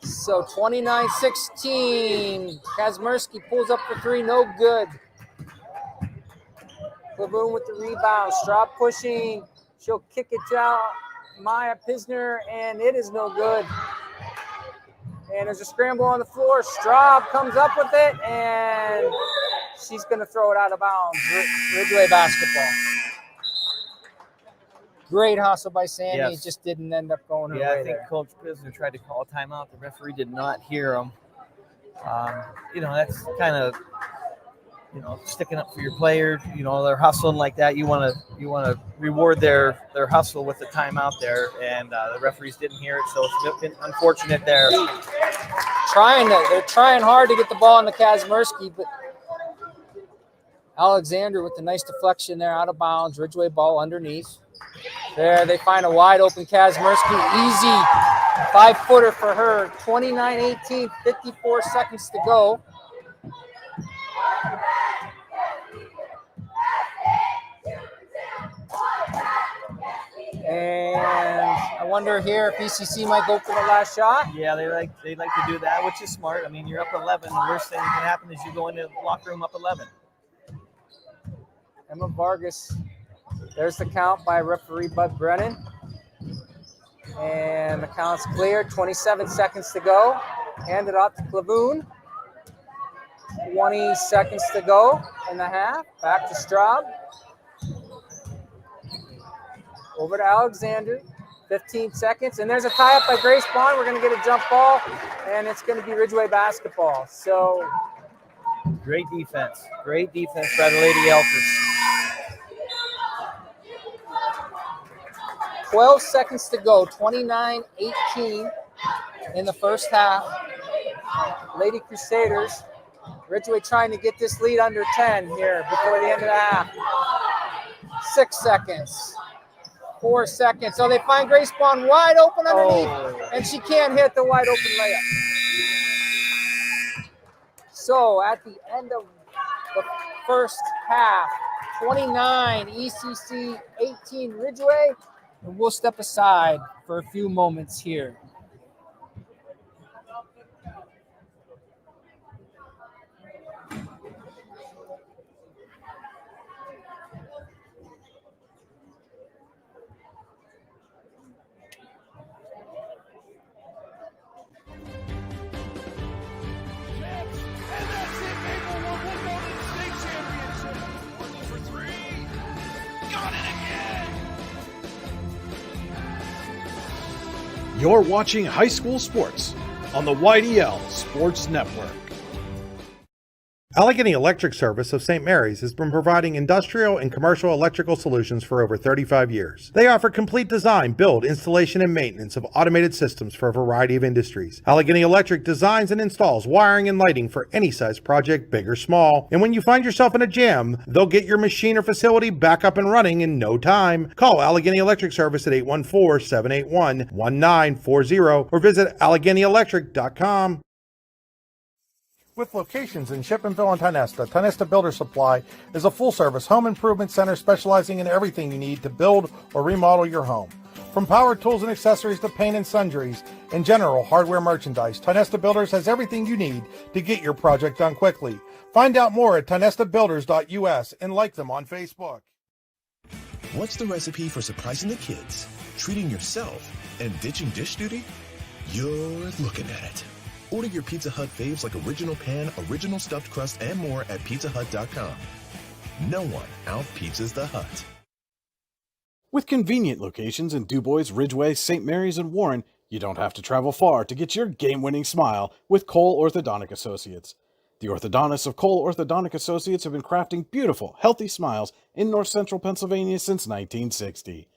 So 29-16. Kazmersky pulls up for three, no good. Clavoon with the rebound. Straub pushing. She'll kick it out. Maya Pisner, and it is no good. And there's a scramble on the floor. Straub comes up with it, and she's going to throw it out of bounds. Ridgway basketball. Great hustle by Sandy. Yes. It just didn't end up going her way. Yeah, I think there. Coach Pisner tried to call a timeout. The referee did not hear him. You know, that's kind of, you know, sticking up for your players. You know, they're hustling like that. You want to reward their hustle with the timeout there, and the referees didn't hear it, so it's been unfortunate there. They're trying hard to get the ball into Kazmersky, but Alexander with the nice deflection there, out of bounds. Ridgway ball underneath. There, they find a wide open Kazmersky. Easy 5-footer for her. 29-18, 54 seconds to go. And I wonder here if ECC might go for the last shot. Yeah, they like to do that, which is smart. I mean, you're up 11. The worst thing that can happen is you go into the locker room up 11. Emma Vargas. There's the count by referee Bud Brennan. And the count's cleared. 27 seconds to go. Hand it off to Clavoon. 20 seconds to go in the half. Back to Straub. Over to Alexander. 15 seconds. And there's a tie-up by Grace Bond. We're going to get a jump ball, and it's going to be Ridgway basketball. So great defense. Great defense by the Lady Elkers. 12 seconds to go, 29-18 in the first half. Lady Crusaders, Ridgway trying to get this lead under 10 here before the end of the half. 6 seconds, 4 seconds. So they find Grace Bond wide open underneath, and she can't hit the wide open layup. So at the end of the first half, 29 ECC, 18 Ridgway. And we'll step aside for a few moments here. You're watching high school sports on the YDL Sports Network. Allegheny Electric Service of St. Mary's has been providing industrial and commercial electrical solutions for over 35 years. They offer complete design, build, installation, and maintenance of automated systems for a variety of industries. Allegheny Electric designs and installs wiring and lighting for any size project, big or small. And when you find yourself in a jam, they'll get your machine or facility back up and running in no time. Call Allegheny Electric Service at 814-781-1940 or visit AlleghenyElectric.com. With locations in Shippenville and Tionesta, Tionesta Builder Supply is a full-service home improvement center specializing in everything you need to build or remodel your home. From power tools and accessories to paint and sundries and general hardware merchandise, Tionesta Builders has everything you need to get your project done quickly. Find out more at tionestabuilders.us and like them on Facebook. What's the recipe for surprising the kids, treating yourself, and ditching dish duty? You're looking at it. Order your Pizza Hut faves like original pan, original stuffed crust, and more at pizzahut.com. No one out-pizzas the Hut. With convenient locations in DuBois, Ridgway, St. Mary's, and Warren, you don't have to travel far to get your game-winning smile with Cole Orthodontic Associates. The orthodontists of Cole Orthodontic Associates have been crafting beautiful, healthy smiles in north central Pennsylvania since 1960.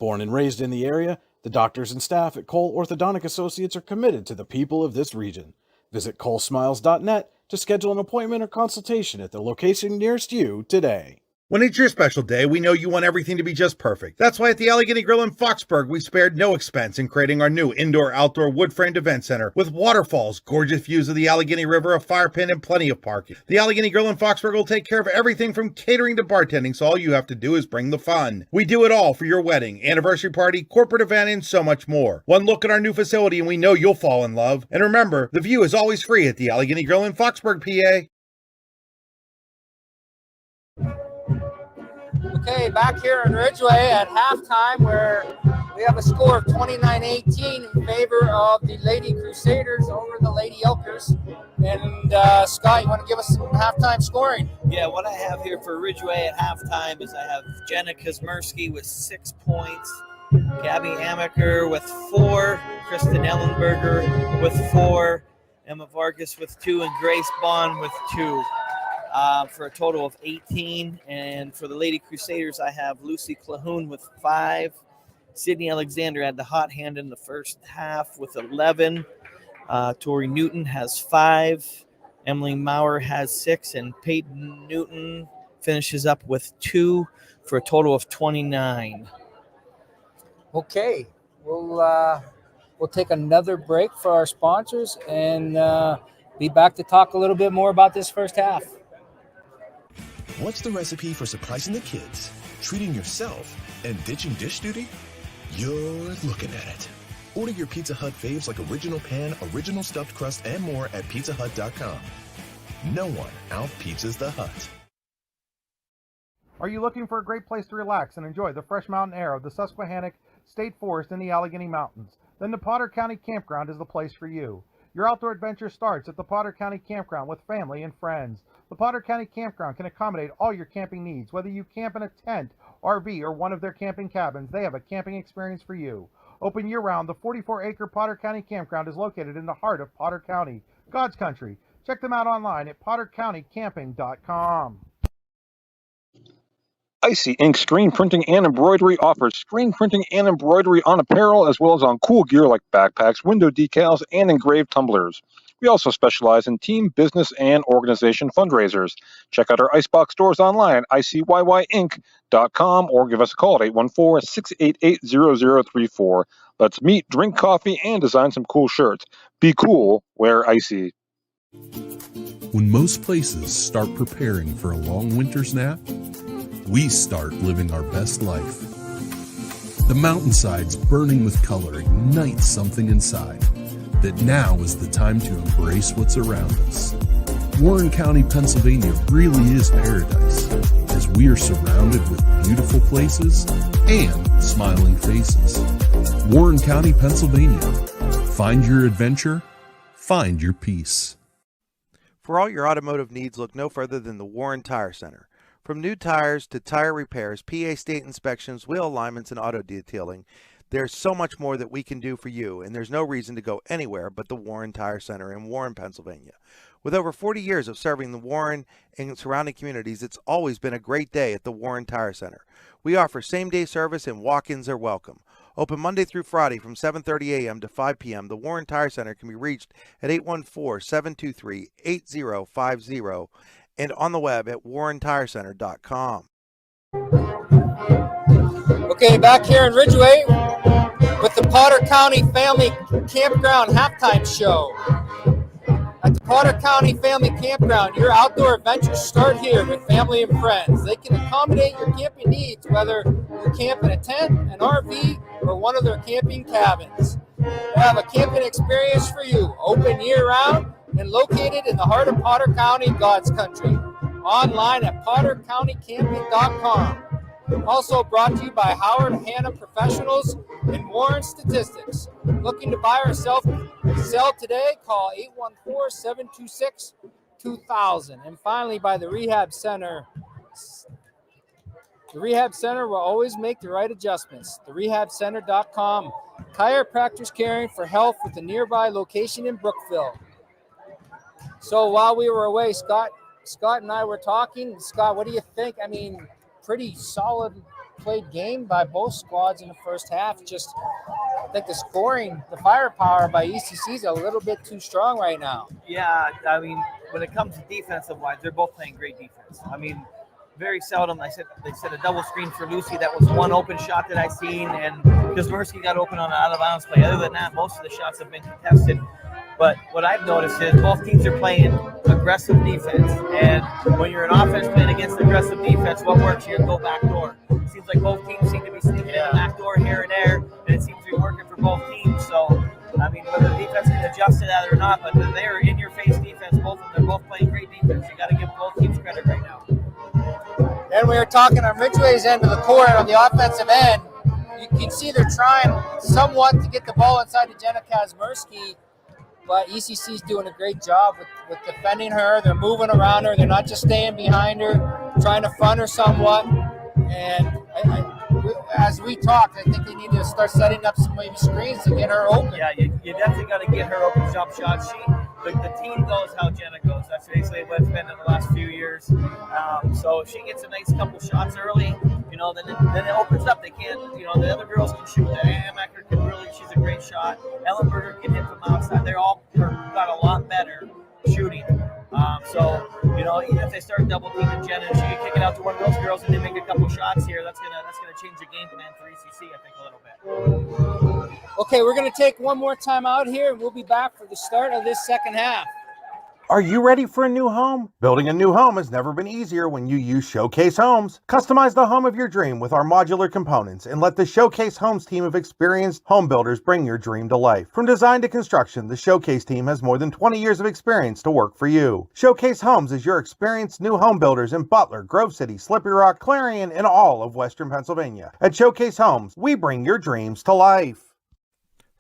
Born and raised in the area, the doctors and staff at Cole Orthodontic Associates are committed to the people of this region. Visit colesmiles.net to schedule an appointment or consultation at the location nearest you today. When it's your special day, we know you want everything to be just perfect. That's why at the Allegheny Grill in Foxburg, we spared no expense in creating our new indoor-outdoor wood-framed event center with waterfalls, gorgeous views of the Allegheny River, a fire pit, and plenty of parking. The Allegheny Grill in Foxburg will take care of everything from catering to bartending, so all you have to do is bring the fun. We do it all for your wedding, anniversary party, corporate event, and so much more. One look at our new facility and we know you'll fall in love. And remember, the view is always free at the Allegheny Grill in Foxburg, PA. Okay, back here in Ridgway at halftime where we have a score of 29-18 in favor of the Lady Crusaders over the Lady Elkers. And Scott, you want to give us some halftime scoring? Yeah, what I have here for Ridgway at halftime is I have Jenna Kazmersky with 6 points, Gabby Amaker with 4, Kristen Ellenberger with 4, Emma Vargas with 2, and Grace Bond with 2. For a total of 18. And for the Lady Crusaders, I have Lucy Clahoun with 5. Sydney Alexander had the hot hand in the first half with 11. Tori Newton has 5. Emily Maurer has 6. And Peyton Newton finishes up with 2 for a total of 29. Okay, we'll take another break for our sponsors and be back to talk a little bit more about this first half. What's the recipe for surprising the kids, treating yourself, and ditching dish duty? You're looking at it. Order your Pizza Hut faves like original pan, original stuffed crust, and more at pizzahut.com. No one out-pizzas the Hut. Are you looking for a great place to relax and enjoy the fresh mountain air of the Susquehannock State Forest in the Allegheny Mountains? Then the Potter County Campground is the place for you. Your outdoor adventure starts at the Potter County Campground with family and friends. The Potter County Campground can accommodate all your camping needs. Whether you camp in a tent, RV, or one of their camping cabins, they have a camping experience for you. Open year-round, the 44-acre Potter County Campground is located in the heart of Potter County, God's country. Check them out online at pottercountycamping.com. Icy Ink Screen Printing and Embroidery offers screen printing and embroidery on apparel as well as on cool gear like backpacks, window decals, and engraved tumblers. We also specialize in team, business, and organization fundraisers. Check out our Icebox stores online at ICYYInc.com or give us a call at 814-688-0034. Let's meet, drink coffee, and design some cool shirts. Be cool, wear Icy. When most places start preparing for a long winter's nap, we start living our best life. The mountainsides burning with color ignite something inside. That now is the time to embrace what's around us. Warren County, Pennsylvania really is paradise, as we are surrounded with beautiful places and smiling faces. Warren County, Pennsylvania. Find your adventure, find your peace. For all your automotive needs, look no further than the Warren Tire Center. From new tires to tire repairs, PA state inspections, wheel alignments, and auto detailing, there's so much more that we can do for you, and there's no reason to go anywhere but the Warren Tire Center in Warren, Pennsylvania. With over 40 years of serving the Warren and surrounding communities, it's always been a great day at the Warren Tire Center. We offer same-day service and walk-ins are welcome. Open Monday through Friday from 7:30 a.m. to 5 p.m., the Warren Tire Center can be reached at 814-723-8050 and on the web at warrentirecenter.com. Okay, back here in Ridgway with the Potter County Family Campground Halftime Show. At the Potter County Family Campground, your outdoor adventures start here with family and friends. They can accommodate your camping needs, whether you camp in a tent, an RV, or one of their camping cabins. They have a camping experience for you, open year-round and located in the heart of Potter County, God's country. Online at pottercountycamping.com. Also brought to you by Howard Hanna Professionals and Warren Statistics. Looking to buy or sell today? Call 814-726-2000. And finally, by the Rehab Center. The Rehab Center will always make the right adjustments. TheRehabCenter.com. Chiropractors caring for health with a nearby location in Brookville. So while we were away, Scott and I were talking. Scott, what do you think? I mean, pretty solid played game by both squads in the first half. Just, I think the scoring, the firepower by ECC is a little bit too strong right now. Yeah, I mean, when it comes to defensive-wise, they're both playing great defense. I mean, very seldom they set a double screen for Lucy. That was one open shot that I seen, and Kuzmersky got open on an out-of-bounds play. Other than that, most of the shots have been contested. But what I've noticed is both teams are playing aggressive defense. And when you're an offense playing against aggressive defense, what works here? Go back door. It seems like both teams seem to be sneaking in the back door here and there, and it seems to be working for both teams. So, I mean, whether the defense can adjust to that or not, but they're in-your-face defense. They're both playing great defense. You got to give both teams credit right now. And we were talking on Ridgway's end of the court on the offensive end. You can see they're trying somewhat to get the ball inside to Jenna Kazmersky. But ECC's doing a great job with defending her. They're moving around her. They're not just staying behind her, trying to front her somewhat. And as we talked, I think they need to start setting up some maybe screens to get her open. Yeah, you definitely got to get her open jump shots. The team goes how Jenna goes. That's basically what it's been in the last few years. So if she gets a nice couple shots early, then it opens up. They can't, the other girls can shoot. Amaker can really, she's a great shot. Ellenberger can hit from outside. They're all got a lot better shooting. So even if they start double teaming Jenna and she can kick it out to one of those girls and they make a couple shots here, that's gonna change the game plan for ECC, I think, a little bit. Okay, we're gonna take one more time out here, and we'll be back for the start of this second half. Are you ready for a new home? Building a new home has never been easier when you use Showcase Homes. Customize the home of your dream with our modular components and let the Showcase Homes team of experienced home builders bring your dream to life. From design to construction, the Showcase team has more than 20 years of experience to work for you. Showcase Homes is your experienced new home builders in Butler, Grove City, Slippery Rock, Clarion, and all of Western Pennsylvania. At Showcase Homes, we bring your dreams to life.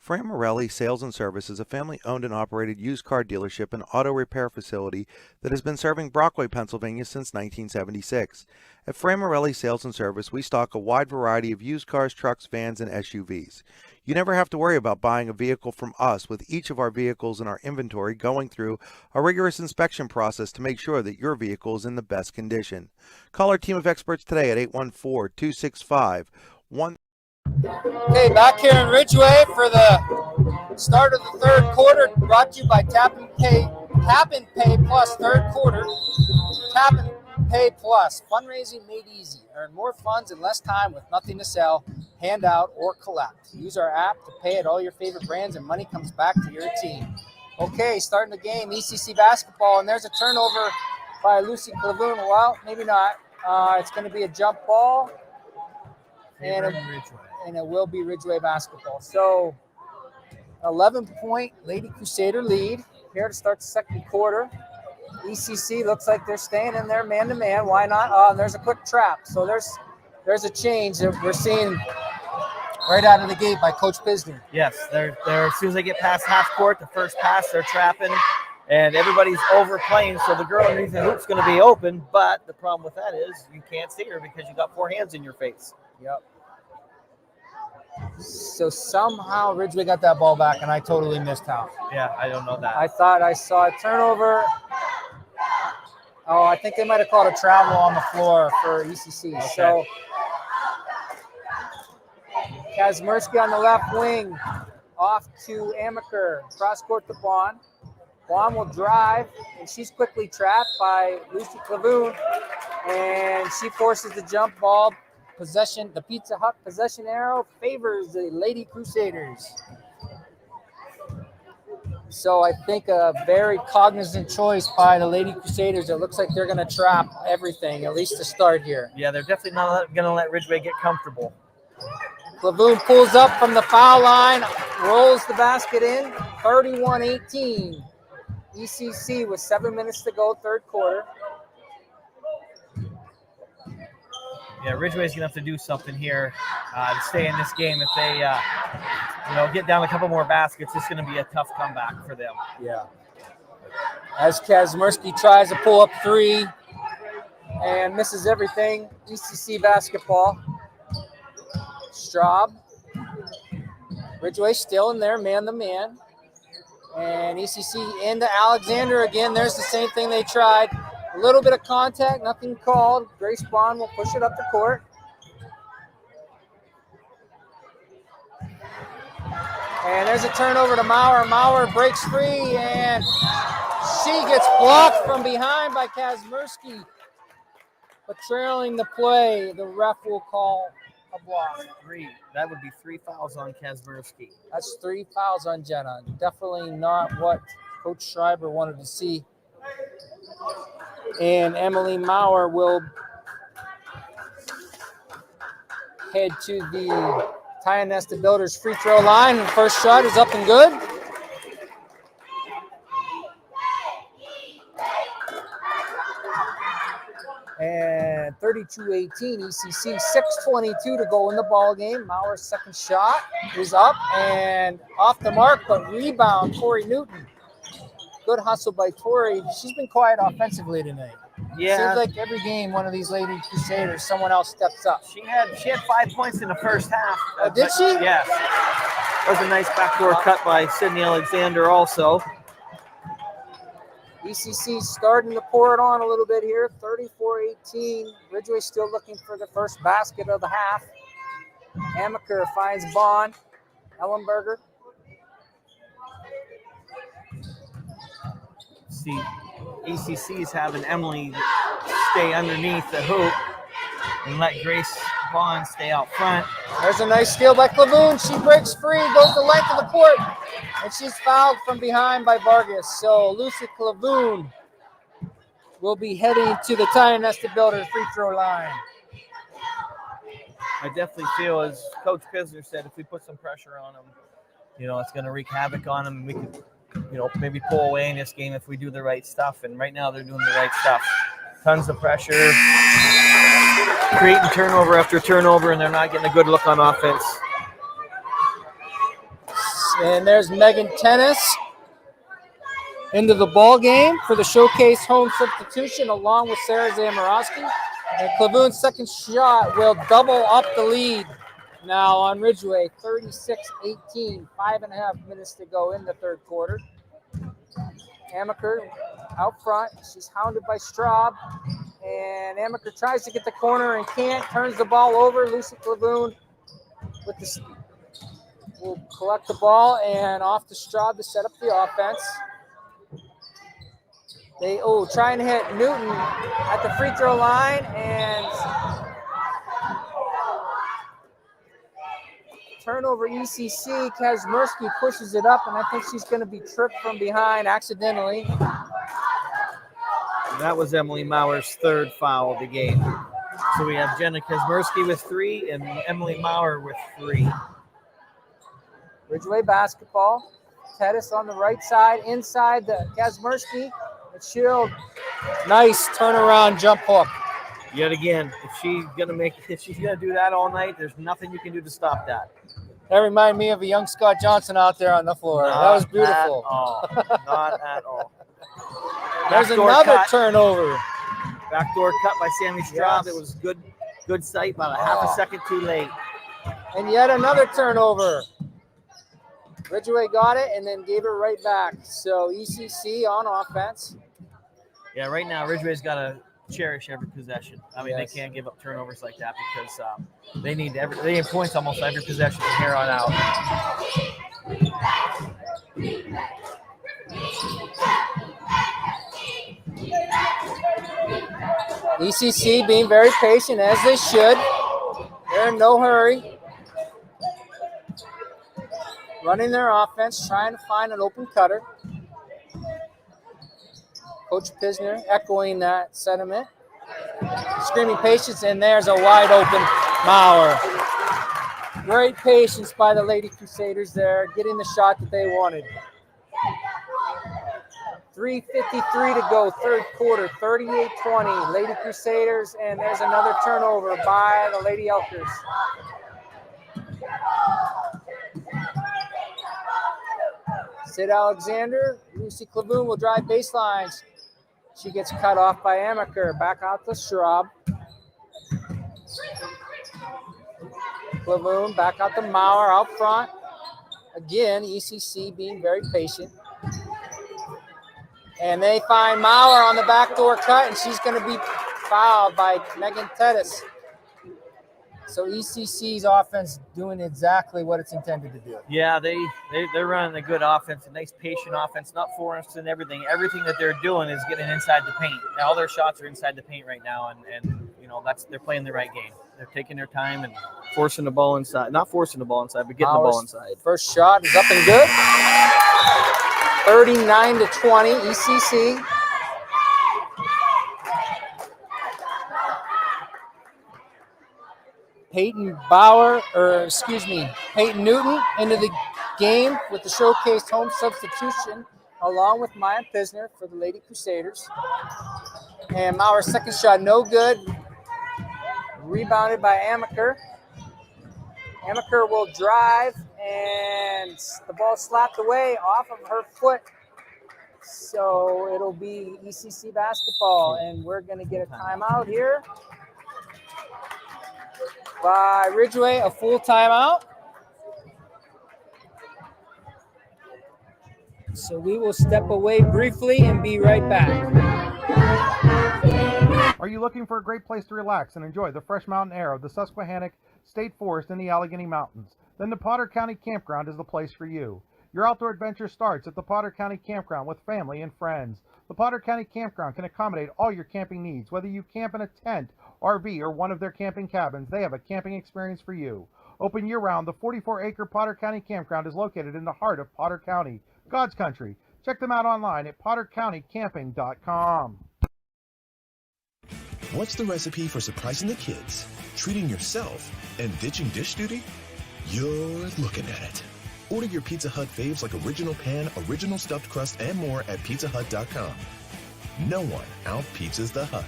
Framorelli Sales and Service is a family-owned and operated used car dealership and auto repair facility that has been serving Brockway, Pennsylvania since 1976. At Framorelli Sales and Service, we stock a wide variety of used cars, trucks, vans, and SUVs. You never have to worry about buying a vehicle from us, with each of our vehicles in our inventory going through a rigorous inspection process to make sure that your vehicle is in the best condition. Call our team of experts today at 814-265-1. Okay, back here in Ridgway for the start of the third quarter, brought to you by Tap and Pay Plus third quarter. Tap and Pay Plus, fundraising made easy. Earn more funds in less time with nothing to sell, hand out, or collect. Use our app to pay at all your favorite brands and money comes back to your team. Okay, starting the game, ECC basketball, and there's a turnover by Lucy Clavoon. Well, maybe not. It's going to be a jump ball. And it will be Ridgway basketball. So 11-point Lady Crusader lead here to start the second quarter. ECC looks like they're staying in there man-to-man. Why not? And there's a quick trap. So there's a change that we're seeing right out of the gate by Coach Pisney. Yes, they're as soon as they get past half court, the first pass, they're trapping, and everybody's overplaying. So the girl underneath the hoop's going to be open, but the problem with that is you can't see her because you got four hands in your face. Yep. So somehow Ridgway got that ball back, and I totally missed how. Yeah, I don't know that. I thought I saw a turnover. Oh, I think they might have called a travel on the floor for ECC. Okay. So Kazmersky on the left wing, off to Amaker, cross court to Bond. Bond will drive, and she's quickly trapped by Lucy Clavoon, and she forces the jump ball. Possession, the Pizza Hut possession arrow favors the Lady Crusaders. So I think a very cognizant choice by the Lady Crusaders. It looks like they're going to trap everything, at least to start here. Yeah, they're definitely not going to let Ridgway get comfortable. Clavoon pulls up from the foul line, rolls the basket in, 31-18. ECC with 7 minutes to go, third quarter. Yeah, Ridgway's going to have to do something here to stay in this game. If they, get down a couple more baskets, it's going to be a tough comeback for them. Yeah. As Kazmersky tries to pull up three and misses everything, ECC basketball. Straub. Ridgway still in there, man-to-man. And ECC into Alexander again. There's the same thing they tried. A little bit of contact, nothing called. Grace Bond will push it up the court. And there's a turnover to Maurer. Maurer breaks free, and she gets blocked from behind by Kazmersky. But trailing the play, the ref will call a block. That would be 3 fouls on Kazmersky. That's 3 fouls on Jenna. Definitely not what Coach Schreiber wanted to see. And Emily Maurer will head to the Tionesta Builders free throw line. The first shot is up and good. And 32-18 ECC, 6:22 to go in the ball game. Maurer's second shot is up and off the mark, but rebound, Tori Newton. Good hustle by Tori. She's been quiet offensively tonight. Yeah. Seems like every game, one of these Lady Crusaders, someone else steps up. She had 5 points in the first half. Oh, did she? Yes. That was a nice backdoor cut by Sydney Alexander also. ECC starting to pour it on a little bit here, 34-18. Ridgway still looking for the first basket of the half. Amaker finds Bond. Ellenberger. See, ECC's having Emily stay underneath the hoop and let Grace Bond stay out front. There's a nice steal by Clavoon. She breaks free, goes the length of the court, and she's fouled from behind by Vargas. So Lucy Clavoon will be heading to the Tionesta Builders free throw line. I definitely feel, as Coach Pisner said, if we put some pressure on them, it's going to wreak havoc on them. We could, maybe pull away in this game if we do the right stuff. And right now they're doing the right stuff. Tons of pressure, creating turnover after turnover, and they're not getting a good look on offense. And there's Megan Tennis into the ball game for the showcase home substitution along with Sarah Zamorowski. And Clavoon's second shot will double up the lead now on Ridgway, 36-18, 5.5 minutes to go in the third quarter. Amaker out front. She's hounded by Straub. And Amaker tries to get the corner and can't. Turns the ball over. Lucy Clavoon will collect the ball and off to Straub to set up the offense. Trying to hit Newton at the free throw line, and turnover ECC. Kazmersky pushes it up, and I think she's going to be tripped from behind accidentally. That was Emily Maurer's third foul of the game. So we have Jenna Kazmersky with 3 and Emily Maurer with 3. Ridgway basketball. Pettis on the right side, inside the Kazmersky. Shield, nice turnaround jump hook. Yet again, if she's gonna do that all night, there's nothing you can do to stop that. That reminded me of a young Scott Johnson out there on the floor. That was beautiful. Not at all. There's another turnover. Backdoor cut by Sammy Straub. Yes. It was good sight, about a half a second too late. And yet another turnover. Ridgway got it and then gave it right back. So ECC on offense. Yeah, right now Ridgway's got to cherish every possession. I mean, Yes. they can't give up turnovers like that because they need they need points almost every possession from here on out. ECC being very patient, as they should. They're in no hurry. Running their offense, trying to find an open cutter. Coach Pisner echoing that sentiment. Screaming patience, and there's a wide open Maurer. Great patience by the Lady Crusaders there, getting the shot that they wanted. 3:53 to go, third quarter, 38-20. Lady Crusaders, and there's another turnover by the Lady Elkers. Sid Alexander, Lucy Clavoon will drive baselines. She gets cut off by Amaker. Back out to Schraub. Clavoon back out to Maurer out front. Again, ECC being very patient. And they find Maurer on the backdoor cut, and she's going to be fouled by Megan Tettis. So ECC's offense doing exactly what it's intended to do. Yeah, they're running a good offense, a nice patient offense, not forcing everything. Everything that they're doing is getting inside the paint. All their shots are inside the paint right now, and you know they're playing the right game. They're taking their time and forcing the ball inside. Not forcing the ball inside, but getting the ball inside. First shot is up and good. 39-20, ECC. Peyton Newton into the game with the showcased home substitution, along with Maya Pisner for the Lady Crusaders. And Maurer's second shot, no good. Rebounded by Amaker. Amaker will drive, and the ball slapped away off of her foot. So it'll be ECC basketball, and we're going to get a timeout here by Ridgway, a full timeout. So we will step away briefly and be right back. Are you looking for a great place to relax and enjoy the fresh mountain air of the Susquehannock State Forest in the Allegheny Mountains? Then the Potter County Campground is the place for you. Your outdoor adventure starts at the Potter County Campground with family and friends. The Potter County Campground can accommodate all your camping needs. Whether you camp in a tent, RV, or one of their camping cabins, they have a camping experience for you. Open year-round, the 44-acre Potter County Campground is located in the heart of Potter County, God's country. Check them out online at pottercountycamping.com. What's the recipe for surprising the kids, treating yourself, and ditching dish duty? You're looking at it. Order your Pizza Hut faves like original pan, original stuffed crust, and more at pizzahut.com. No one out-pizzas the Hut.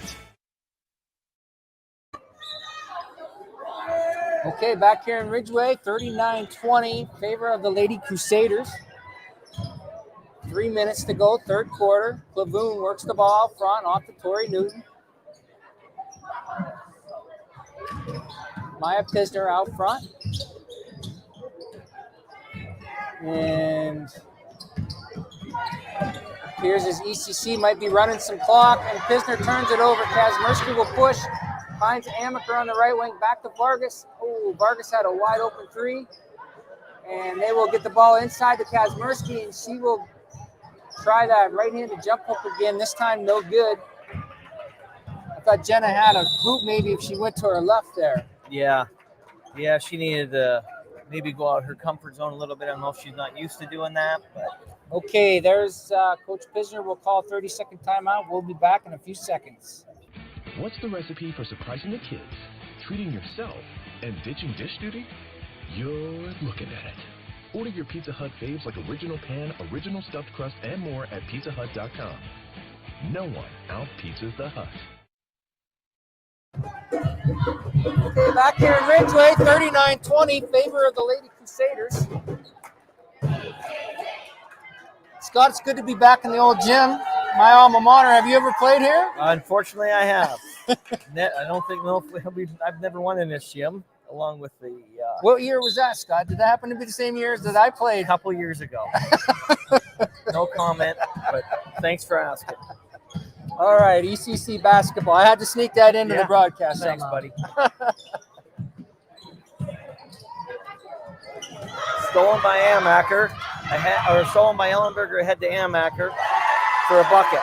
Okay, back here in Ridgway, 39-20, favor of the Lady Crusaders. 3 minutes to go, third quarter. Clavoon works the ball out front off to Tori Newton. Maya Pisner out front. And appears as ECC might be running some clock, and Pisner turns it over. Kazmersky will push, finds Amaker on the right wing, back to Vargas. Oh, Vargas had a wide open three, and they will get the ball inside to Kazmersky, and she will try that right-handed jump hook again. This time, no good. I thought Jenna had a boot maybe if she went to her left there. Yeah, she needed to maybe go out her comfort zone a little bit. I don't know if she's not used to doing that, but okay, there's Coach Pisner will call 30-second timeout. We'll be back in a few seconds. What's the recipe for surprising the kids, treating yourself, and ditching dish duty? You're looking at it. Order your Pizza Hut faves like original pan, original stuffed crust, and more at pizzahut.com. No one out-pizzas the Hut. Okay, back here in Ridgway, 39-20, favor of the Lady Crusaders. Scott, it's good to be back in the old gym. My alma mater. Have you ever played here? unfortunately I have. I don't think I've never won in this gym, along with the... What year was that, Scott? Did that happen to be the same year as that I played? A couple years ago. No comment, but thanks for asking. All right, ECC basketball. I had to sneak that into the broadcast. Thanks, somehow. buddy. Stolen by Amaker, stolen by Ellenberger ahead to Amaker for a bucket.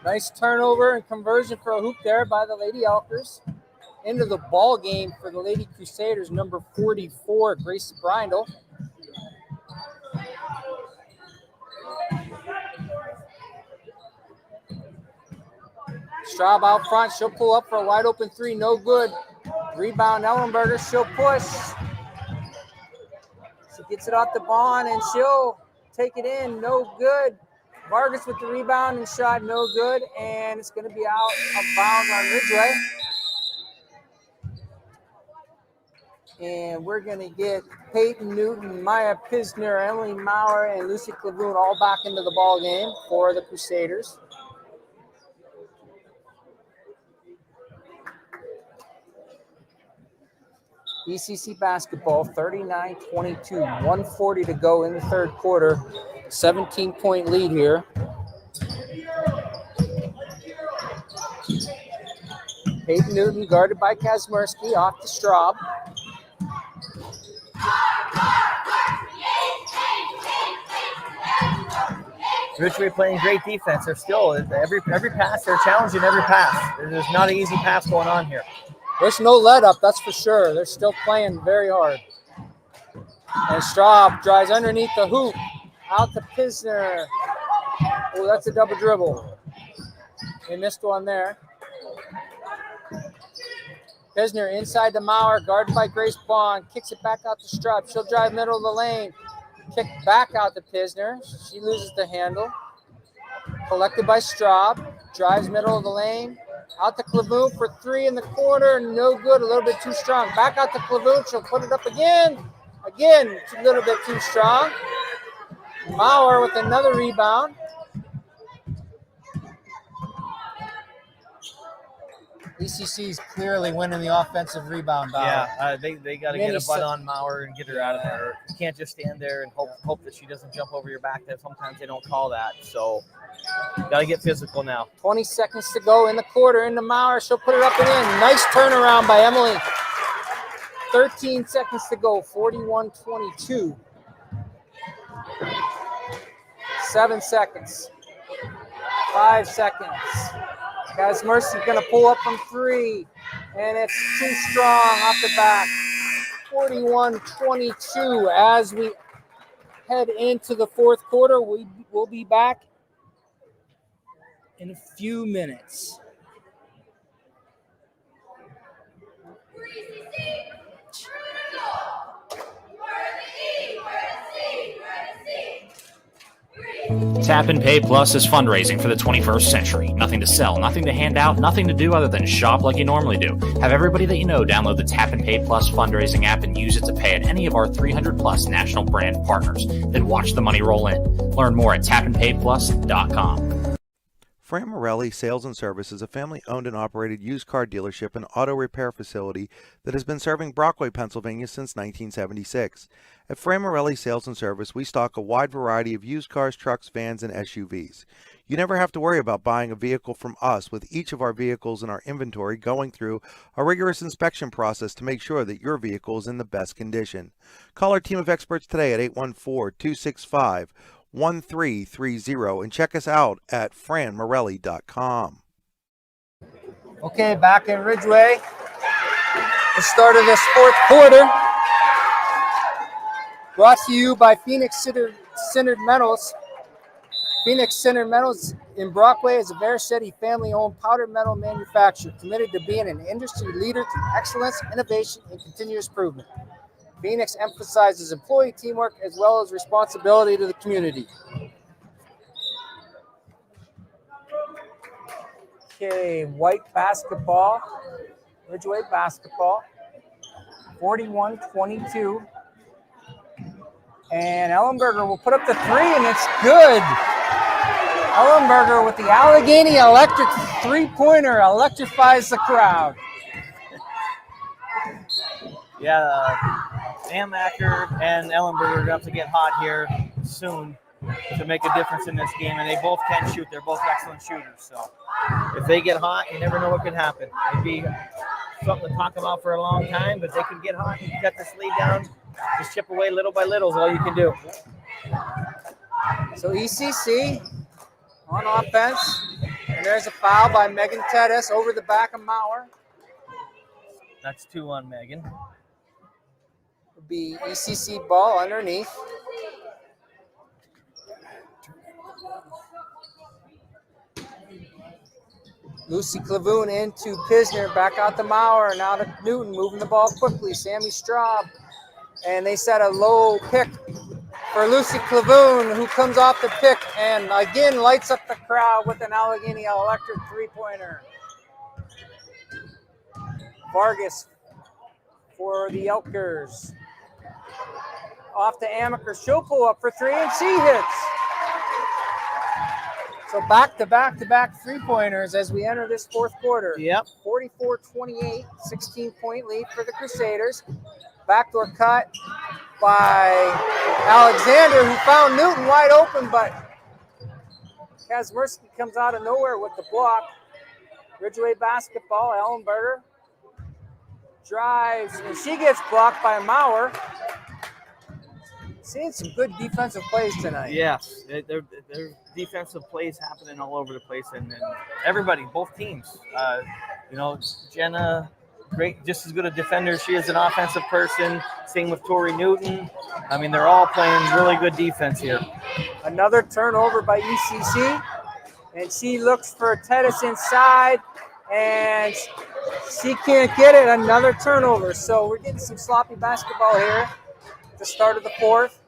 Nice turnover and conversion for a hoop there by the Lady Elkers. Into the ball game for the Lady Crusaders, number 44, Grace Brindle. Straub out front. She'll pull up for a wide open three. No good. Rebound Ellenberger. She'll push. She gets it off the bond and she'll take it in. No good. Vargas with the rebound and shot. No good. And it's going to be out of bounds on Ridgway. And we're going to get Peyton Newton, Maya Pisner, Emily Maurer, and Lucy Clavoon all back into the ball game for the Crusaders. ECC basketball, 39-22, 140 to go in the third quarter. 17-point lead here. Peyton Newton guarded by Kazmersky off to Straub. Ridgway playing great defense. They're still every pass. They're challenging every pass. There's not an easy pass going on here. There's no let up, that's for sure. They're still playing very hard. And Straub drives underneath the hoop. Out to Pisner. Oh, that's a double dribble. They missed one there. Pisner inside to Maurer, guarded by Grace Bond. Kicks it back out to Straub. She'll drive middle of the lane. Kick back out to Pisner. She loses the handle. Collected by Straub. Drives middle of the lane. Out to Clavoon for three in the corner. No good. A little bit too strong. Back out to Clavoon. She'll put it up again. Again, a little bit too strong. Maurer with another rebound. ECC is clearly winning the offensive rebound battle. Yeah, they got to get a butt on Maurer and get her out of there. You can't just stand there and hope that she doesn't jump over your back. That sometimes they don't call that. So got to get physical now. 20 seconds to go in the quarter. Into Maurer. She'll put it up and in. Nice turnaround by Emily. 13 seconds to go. 41-22. 7 seconds. 5 seconds. Kazmersky's going to pull up from three, and it's too strong off the back. 41-22 as we head into the fourth quarter. We will be back in a few minutes. Tap and Pay Plus is fundraising for the 21st century. Nothing to sell, nothing to hand out, nothing to do other than shop like you normally do. Have everybody that you know download the Tap and Pay Plus fundraising app and use it to pay at any of our 300 plus national brand partners. Then watch the money roll in. Learn more at tapandpayplus.com. Fran Morelli Sales and Service is a family-owned and operated used car dealership and auto repair facility that has been serving Brockway, Pennsylvania since 1976. At Fran Morelli Sales and Service, we stock a wide variety of used cars, trucks, vans, and SUVs. You never have to worry about buying a vehicle from us, with each of our vehicles in our inventory going through a rigorous inspection process to make sure that your vehicle is in the best condition. Call our team of experts today at 814-265-1330 and check us out at franmorelli.com. Okay, back in Ridgway. The start of this fourth quarter. Brought to you by Phoenix Centered Metals. Phoenix Centered Metals in Brockway is a Vercetti family-owned powdered metal manufacturer committed to being an industry leader through excellence, innovation, and continuous improvement. Phoenix emphasizes employee teamwork as well as responsibility to the community. Okay, white basketball, Ridgway basketball, 41-22. And Ellenberger will put up the three, and it's good. Ellenberger with the Allegheny electric three-pointer electrifies the crowd. Yeah, Amaker and Ellenberger are going to have to get hot here soon. to make a difference in this game, and they both can shoot. They're both excellent shooters. So if they get hot, you never know what could happen. It'd be something to talk about for a long time, but they can get hot and get this lead down. Just chip away little by little is all you can do. So ECC on offense, and there's a foul by Megan Teddes over the back of Maurer. That's 2 on Megan. It'll be ECC ball underneath. Lucy Clavoon into Pisner, back out to Maurer, now to Newton, moving the ball quickly. Sammy Straub, and they set a low pick for Lucy Clavoon, who comes off the pick and again lights up the crowd with an Allegheny Electric three-pointer. Vargas for the Elkers. Off to Amaker. She'll pull up for 3, and she hits. So back-to-back three-pointers as we enter this fourth quarter. Yep. 44-28, 16-point lead for the Crusaders. Backdoor cut by Alexander, who found Newton wide open, but Kazmersky comes out of nowhere with the block. Ridgway basketball, Ellenberger drives, and she gets blocked by Maurer. Seeing some good defensive plays tonight. Yes, their defensive plays happening all over the place, and everybody, both teams. Jenna, great, just as good a defender. She is an offensive person. Same with Tori Newton. I mean, they're all playing really good defense here. Another turnover by ECC, and she looks for Teddes inside, and she can't get it. Another turnover. So we're getting some sloppy basketball here at the start of the fourth.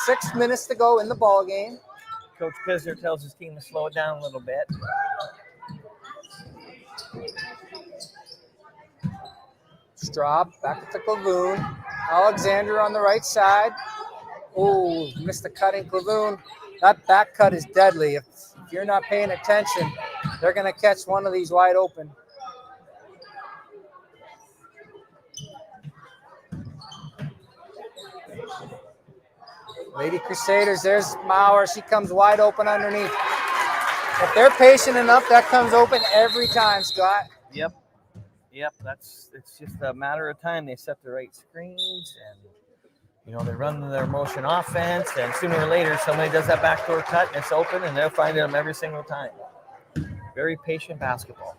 6 minutes to go in the ball game. Coach Pisner tells his team to slow it down a little bit. Straub back to Clavoon. Alexander on the right side. Oh, missed the cut in Clavoon. That back cut is deadly. If you're not paying attention, they're going to catch one of these wide open. Lady Crusaders, there's Maurer. She comes wide open underneath. If they're patient enough, that comes open every time, Scott. Yep. It's just a matter of time. They set the right screens, and they run their motion offense, and sooner or later somebody does that backdoor cut and it's open, and they'll find them every single time. Very patient basketball.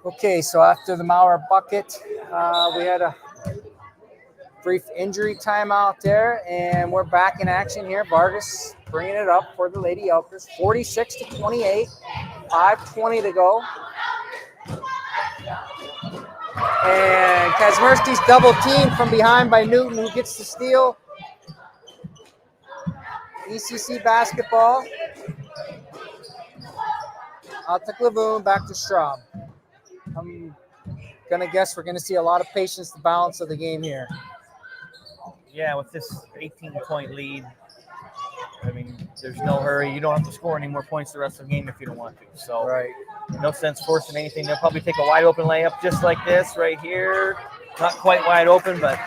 Okay, so after the Maurer bucket, we had a brief injury timeout there, and we're back in action here. Vargas bringing it up for the Lady Elkers. 46-28, 5:20 to go. And Kazmersky's double teamed from behind by Newton, who gets the steal. ECC basketball. Out to Clavoon, back to Straub. I'm going to guess we're going to see a lot of patience the balance of the game here. Yeah, with this 18-point lead, I mean, there's no hurry. You don't have to score any more points the rest of the game if you don't want to. So, right. No sense forcing anything. They'll probably take a wide open layup just like this right here. Not quite wide open, but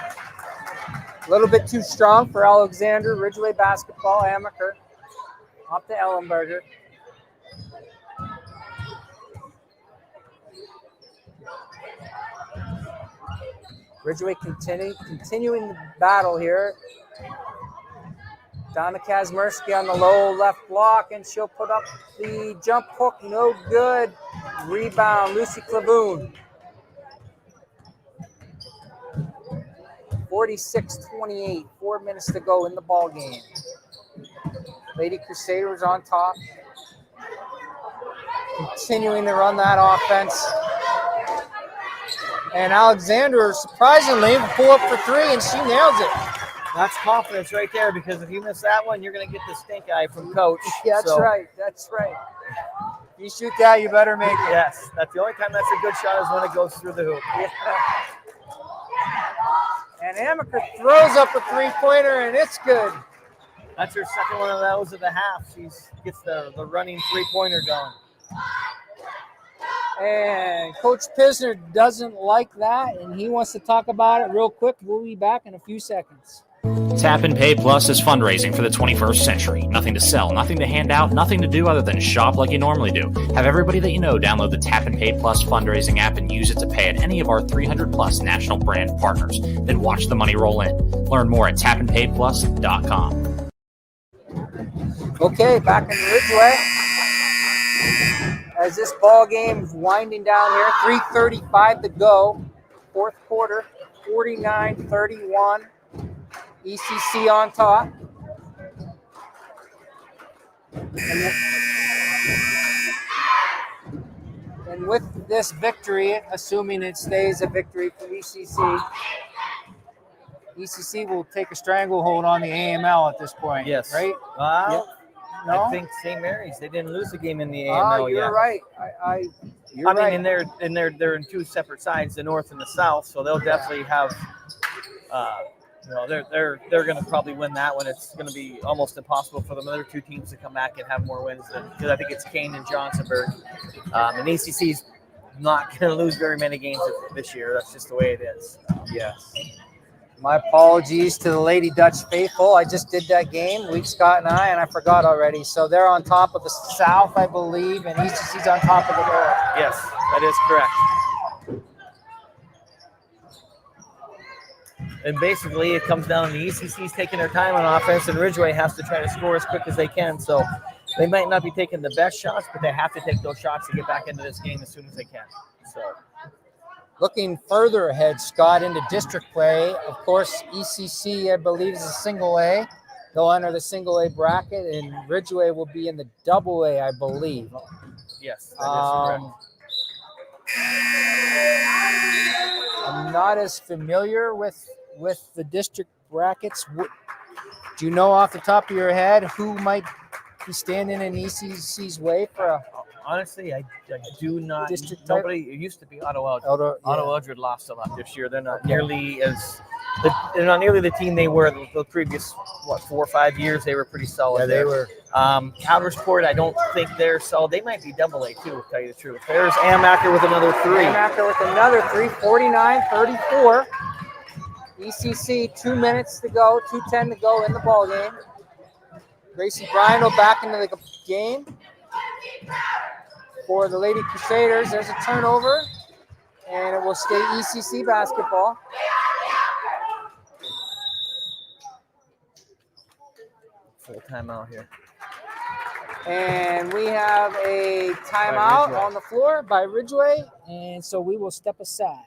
a little bit too strong for Alexander. Ridgway basketball, Amaker. Up to Ellenberger. Ridgway continuing the battle here. Down to Kazmersky on the low left block, and she'll put up the jump hook. No good. Rebound, Lucy Clavoon. 46-28, 4 minutes to go in the ball game. Lady Crusaders on top. Continuing to run that offense. And Alexander, surprisingly, will pull up for 3, and she nails it. That's confidence right there, because if you miss that one, you're going to get the stink eye from Coach. Yeah, that's right. That's right. If you shoot that, you better make it. Yes, that's the only time that's a good shot is when it goes through the hoop. Yeah. And Amaker throws up a three-pointer, and it's good. That's her second one of those of the half. She gets the running three-pointer going. And Coach Pisner doesn't like that, and he wants to talk about it real quick. We'll be back in a few seconds. Tap and Pay Plus is fundraising for the 21st century. Nothing to sell, nothing to hand out, nothing to do other than shop like you normally do. Have everybody that you know download the Tap and Pay Plus fundraising app and use it to pay at any of our 300 plus national brand partners. Then watch the money roll in. Learn more at tapandpayplus.com. Okay, back in Ridgway. As this ball game's winding down here, 3:35 to go. Fourth quarter, 49-31. ECC on top. And with this victory, assuming it stays a victory for ECC, ECC will take a stranglehold on the AML at this point. Yes. Right? Well, No? I think St. Mary's, they didn't lose a game in the AML You're yet. right. You're right. I mean, they're in two separate sides, the north and the south, so they'll definitely have they're going to probably win that one. It's going to be almost impossible for the other two teams to come back and have more wins because I think it's Kane and Johnsonburg. And ECC's not going to lose very many games this year. That's just the way it is. Yes. My apologies to the Lady Dutch faithful. I just did that game, Week Scott and I forgot already. So they're on top of the South, I believe, and ECC's on top of the North. Yes, that is correct. And basically, it comes down to ECC's taking their time on offense, and Ridgway has to try to score as quick as they can. So they might not be taking the best shots, but they have to take those shots to get back into this game as soon as they can. So, looking further ahead, Scott, into district play, of course, ECC, I believe, is a single A. They'll enter the single A bracket, and Ridgway will be in the double A, I believe. Yes, that is correct. I'm not as familiar with the district brackets. Do you know off the top of your head who might be standing in ECC's way for a honestly, I do not. District Nobody. It used to be Otto Eldred. Otto Eldred lost a lot this year. They're not nearly as. They're not nearly the team they were the previous 4 or 5 years. They were pretty solid. Yeah, they were. Coudersport, I don't think they're solid. They might be double A too, to tell you the truth. There's Amaker with another 3. Amaker with another 3, 49-34. ECC, 2 minutes to go, 2:10 to go in the ball game. Gracie Bryno back into the game for the Lady Crusaders. There's a turnover, and it will stay ECC basketball. Full timeout here. And we have a timeout on the floor by Ridgway, and so we will step aside.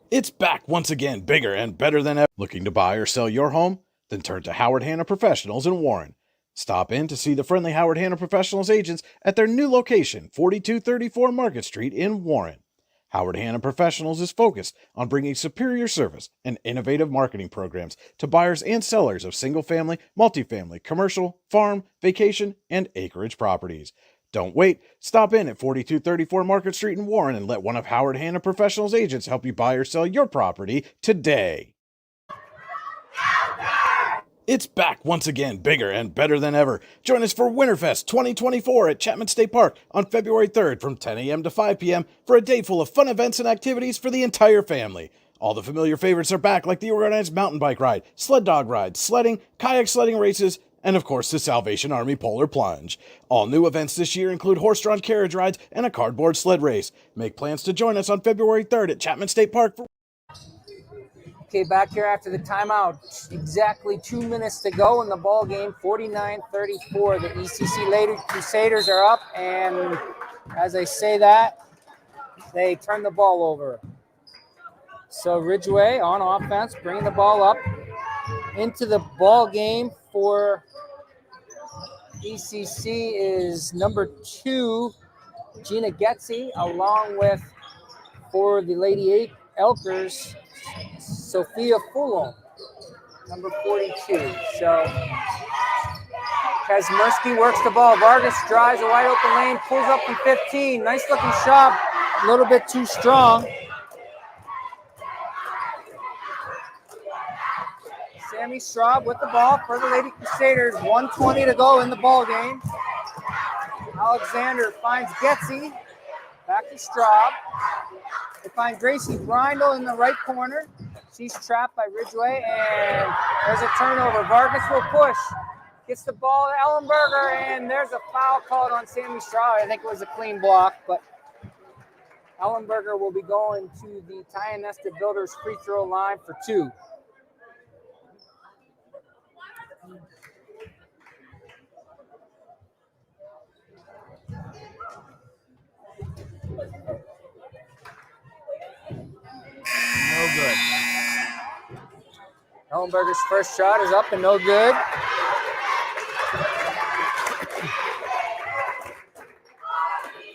It's back once again, bigger and better than ever. Looking to buy or sell your home? Then turn to Howard Hanna Professionals in Warren. Stop in to see the friendly Howard Hanna Professionals agents at their new location, 4234 Market Street in Warren. Howard Hanna Professionals is focused on bringing superior service and innovative marketing programs to buyers and sellers of single-family, multifamily, commercial, farm, vacation, and acreage properties. Don't wait. Stop in at 4234 Market Street in Warren and let one of Howard Hanna Professionals agents help you buy or sell your property today. It's back once again, bigger and better than ever. Join us for Winterfest 2024 at Chapman State Park on February 3rd from 10 a.m. to 5 p.m. for a day full of fun events and activities for the entire family. All the familiar favorites are back, like the organized mountain bike ride, sled dog ride, sledding, kayak sledding races, and of course the Salvation Army Polar Plunge. All new events this year include horse-drawn carriage rides and a cardboard sled race. Make plans to join us on February 3rd at Chapman State Park. Okay, back here after the timeout. Exactly 2 minutes to go in the ball game. 49-34. The ECC Lady Crusaders are up, and as I say that, they turn the ball over. So Ridgway on offense, bringing the ball up into the ball game for ECC is number 2, Gina Getzi, along with for the Lady Elkers, Sophia Fulham, number 42. So Kazmersky works the ball. Vargas drives a wide open lane, pulls up from 15. Nice looking shot, a little bit too strong. Sammy Straub with the ball for the Lady Crusaders. 1:20 to go in the ball game. Alexander finds Getzi. Back to Straub. They find Gracie Grindle in the right corner. She's trapped by Ridgway, and there's a turnover. Vargas will push. Gets the ball to Ellenberger, and there's a foul called on Sammy Straw. I think it was a clean block, but Ellenberger will be going to the Tionesta Builders free throw line for 2. No good. Ellenberger's first shot is up and no good.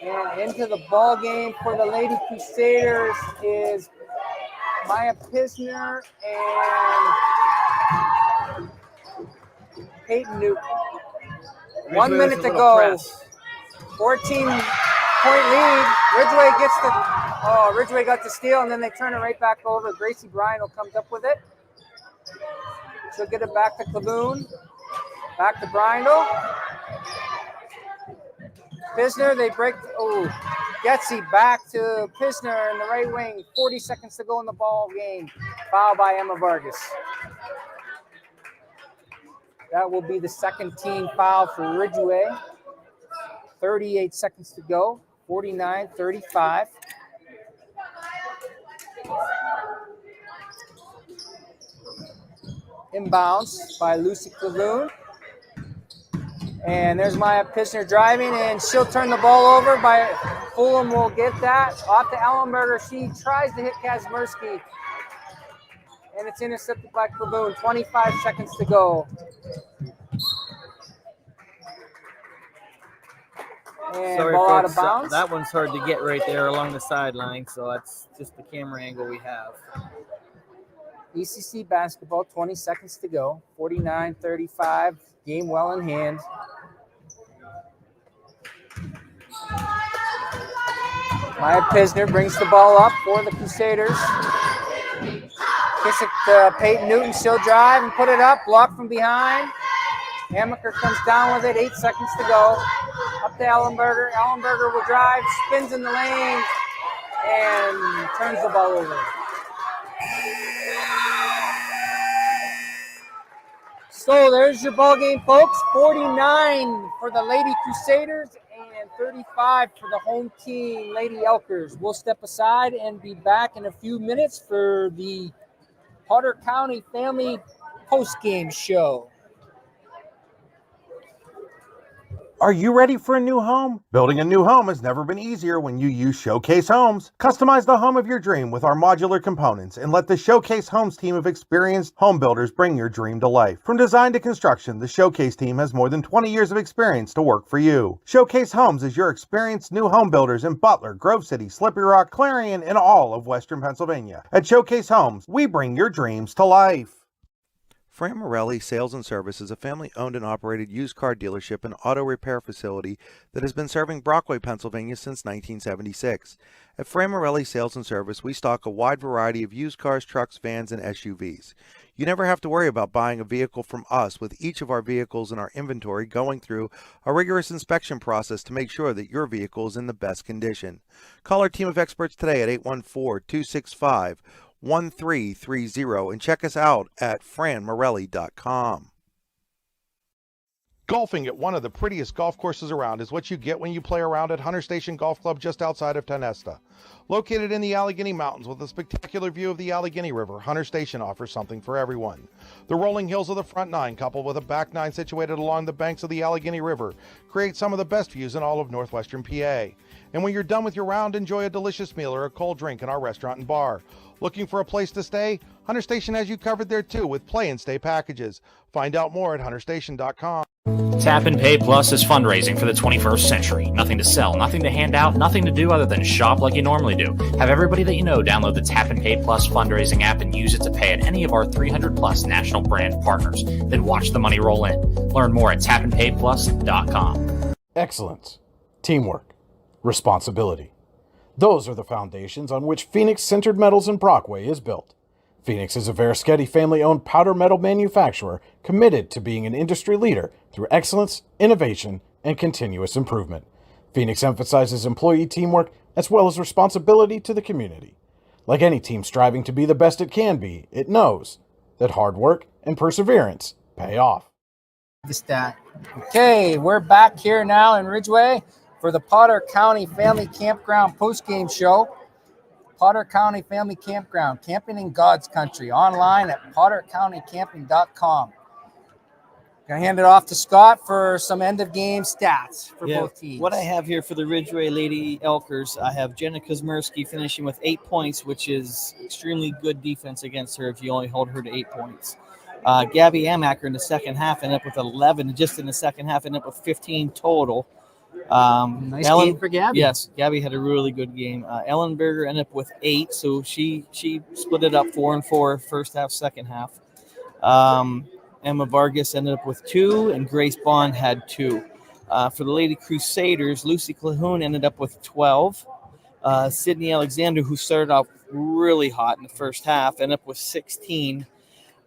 And into the ball game for the Lady Crusaders is Maya Pisner and Peyton Newton. 1 minute to go. 14-point lead. Ridgway got the steal, and then they turn it right back over. Gracie Bryan will come up with it. She'll get it back to Clavoon. Back to Bryndall. Pisner, they break. Getzy back to Pisner in the right wing. 40 seconds to go in the ball game. Foul by Emma Vargas. That will be the second team foul for Ridgway. 38 seconds to go. 49-35. Inbounds by Lucy Clavoon. And there's Maya Pisner driving, and she'll turn the ball over. By Fulham will get that. Off to Ellenberger. She tries to hit Kazmersky. And it's intercepted by Clavoon. 25 seconds to go. And Sorry, ball out folks, of bounds. that one's hard to get right there along the sideline, so that's just the camera angle we have. ECC basketball, 20 seconds to go. 49-35. Game well in hand. Maya Pisner brings the ball up for the Crusaders. Kiss it to Peyton Newton. She'll drive and put it up. Blocked from behind. Amaker comes down with it. 8 seconds to go. Up to Ellenberger. Ellenberger will drive, spins in the lane, and turns the ball over. So there's your ball game, folks. 49 for the Lady Crusaders and 35 for the home team, Lady Elkers. We'll step aside and be back in a few minutes for the Potter County Family Postgame Show. Are you ready for a new home? Building a new home has never been easier when you use Showcase Homes. Customize the home of your dream with our modular components and let the Showcase Homes team of experienced home builders bring your dream to life. From design to construction, the Showcase team has more than 20 years of experience to work for you. Showcase Homes is your experienced new home builders in Butler, Grove City, Slippery Rock, Clarion, and all of Western Pennsylvania. At Showcase Homes, we bring your dreams to life. Fran Morelli Sales and Service is a family-owned and operated used car dealership and auto repair facility that has been serving Brockway, Pennsylvania since 1976. At Fran Morelli Sales and Service, we stock a wide variety of used cars, trucks, vans, and SUVs. You never have to worry about buying a vehicle from us, with each of our vehicles in our inventory going through a rigorous inspection process to make sure that your vehicle is in the best condition. Call our team of experts today at 814-265-1330 and check us out at franmorelli.com. Golfing at one of the prettiest golf courses around is what you get when you play around at Hunter Station Golf Club just outside of Tionesta. Located in the Allegheny Mountains with a spectacular view of the Allegheny River, Hunter Station offers something for everyone. The rolling hills of the front nine, coupled with a back nine situated along the banks of the Allegheny River, create some of the best views in all of northwestern PA. And when you're done with your round, enjoy a delicious meal or a cold drink in our restaurant and bar. Looking for a place to stay? Hunter Station has you covered there too with play and stay packages. Find out more at hunterstation.com. Tap and Pay Plus is fundraising for the 21st century. Nothing to sell, nothing to hand out, nothing to do other than shop like you normally do. Have everybody that you know download the Tap and Pay Plus fundraising app and use it to pay at any of our 300 plus national brand partners. Then watch the money roll in. Learn more at tapandpayplus.com. Excellence, teamwork, responsibility. Those are the foundations on which Phoenix Sintered Metals in Brockway is built. Phoenix is a Verischetti family-owned powder metal manufacturer committed to being an industry leader through excellence, innovation, and continuous improvement. Phoenix emphasizes employee teamwork as well as responsibility to the community. Like any team striving to be the best it can be, it knows that hard work and perseverance pay off. The stat. Okay, we're back here now in Ridgway for the Potter County Family Campground postgame show. Potter County Family Campground, camping in God's country, online at pottercountycamping.com. Gonna hand it off to Scott for some end of game stats for both teams. What I have here for the Ridgway Lady Elkers, I have Jenna Kuzmersky finishing with 8 points, which is extremely good defense against her if you only hold her to 8 points. Gabby Amacker in the second half ended up with 11, just in the second half ended up with 15 total. Nice game for Gabby. Yes, Gabby had a really good game. Ellen Berger ended up with 8, so she split it up 4 and 4, first half, second half. Emma Vargas ended up with 2, and Grace Bond had 2. For the Lady Crusaders, Lucy Cahoon ended up with 12. Sydney Alexander, who started off really hot in the first half, ended up with 16.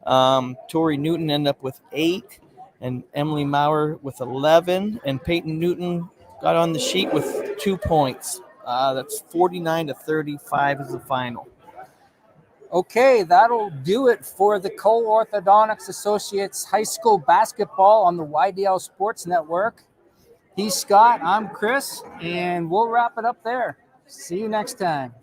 Tori Newton ended up with 8, and Emily Maurer with 11. And Peyton Newton got on the sheet with 2 points. That's 49-35 is the final. Okay, that'll do it for the Cole Orthodontics Associates High School Basketball on the YDL Sports Network. He's Scott, I'm Chris, and we'll wrap it up there. See you next time.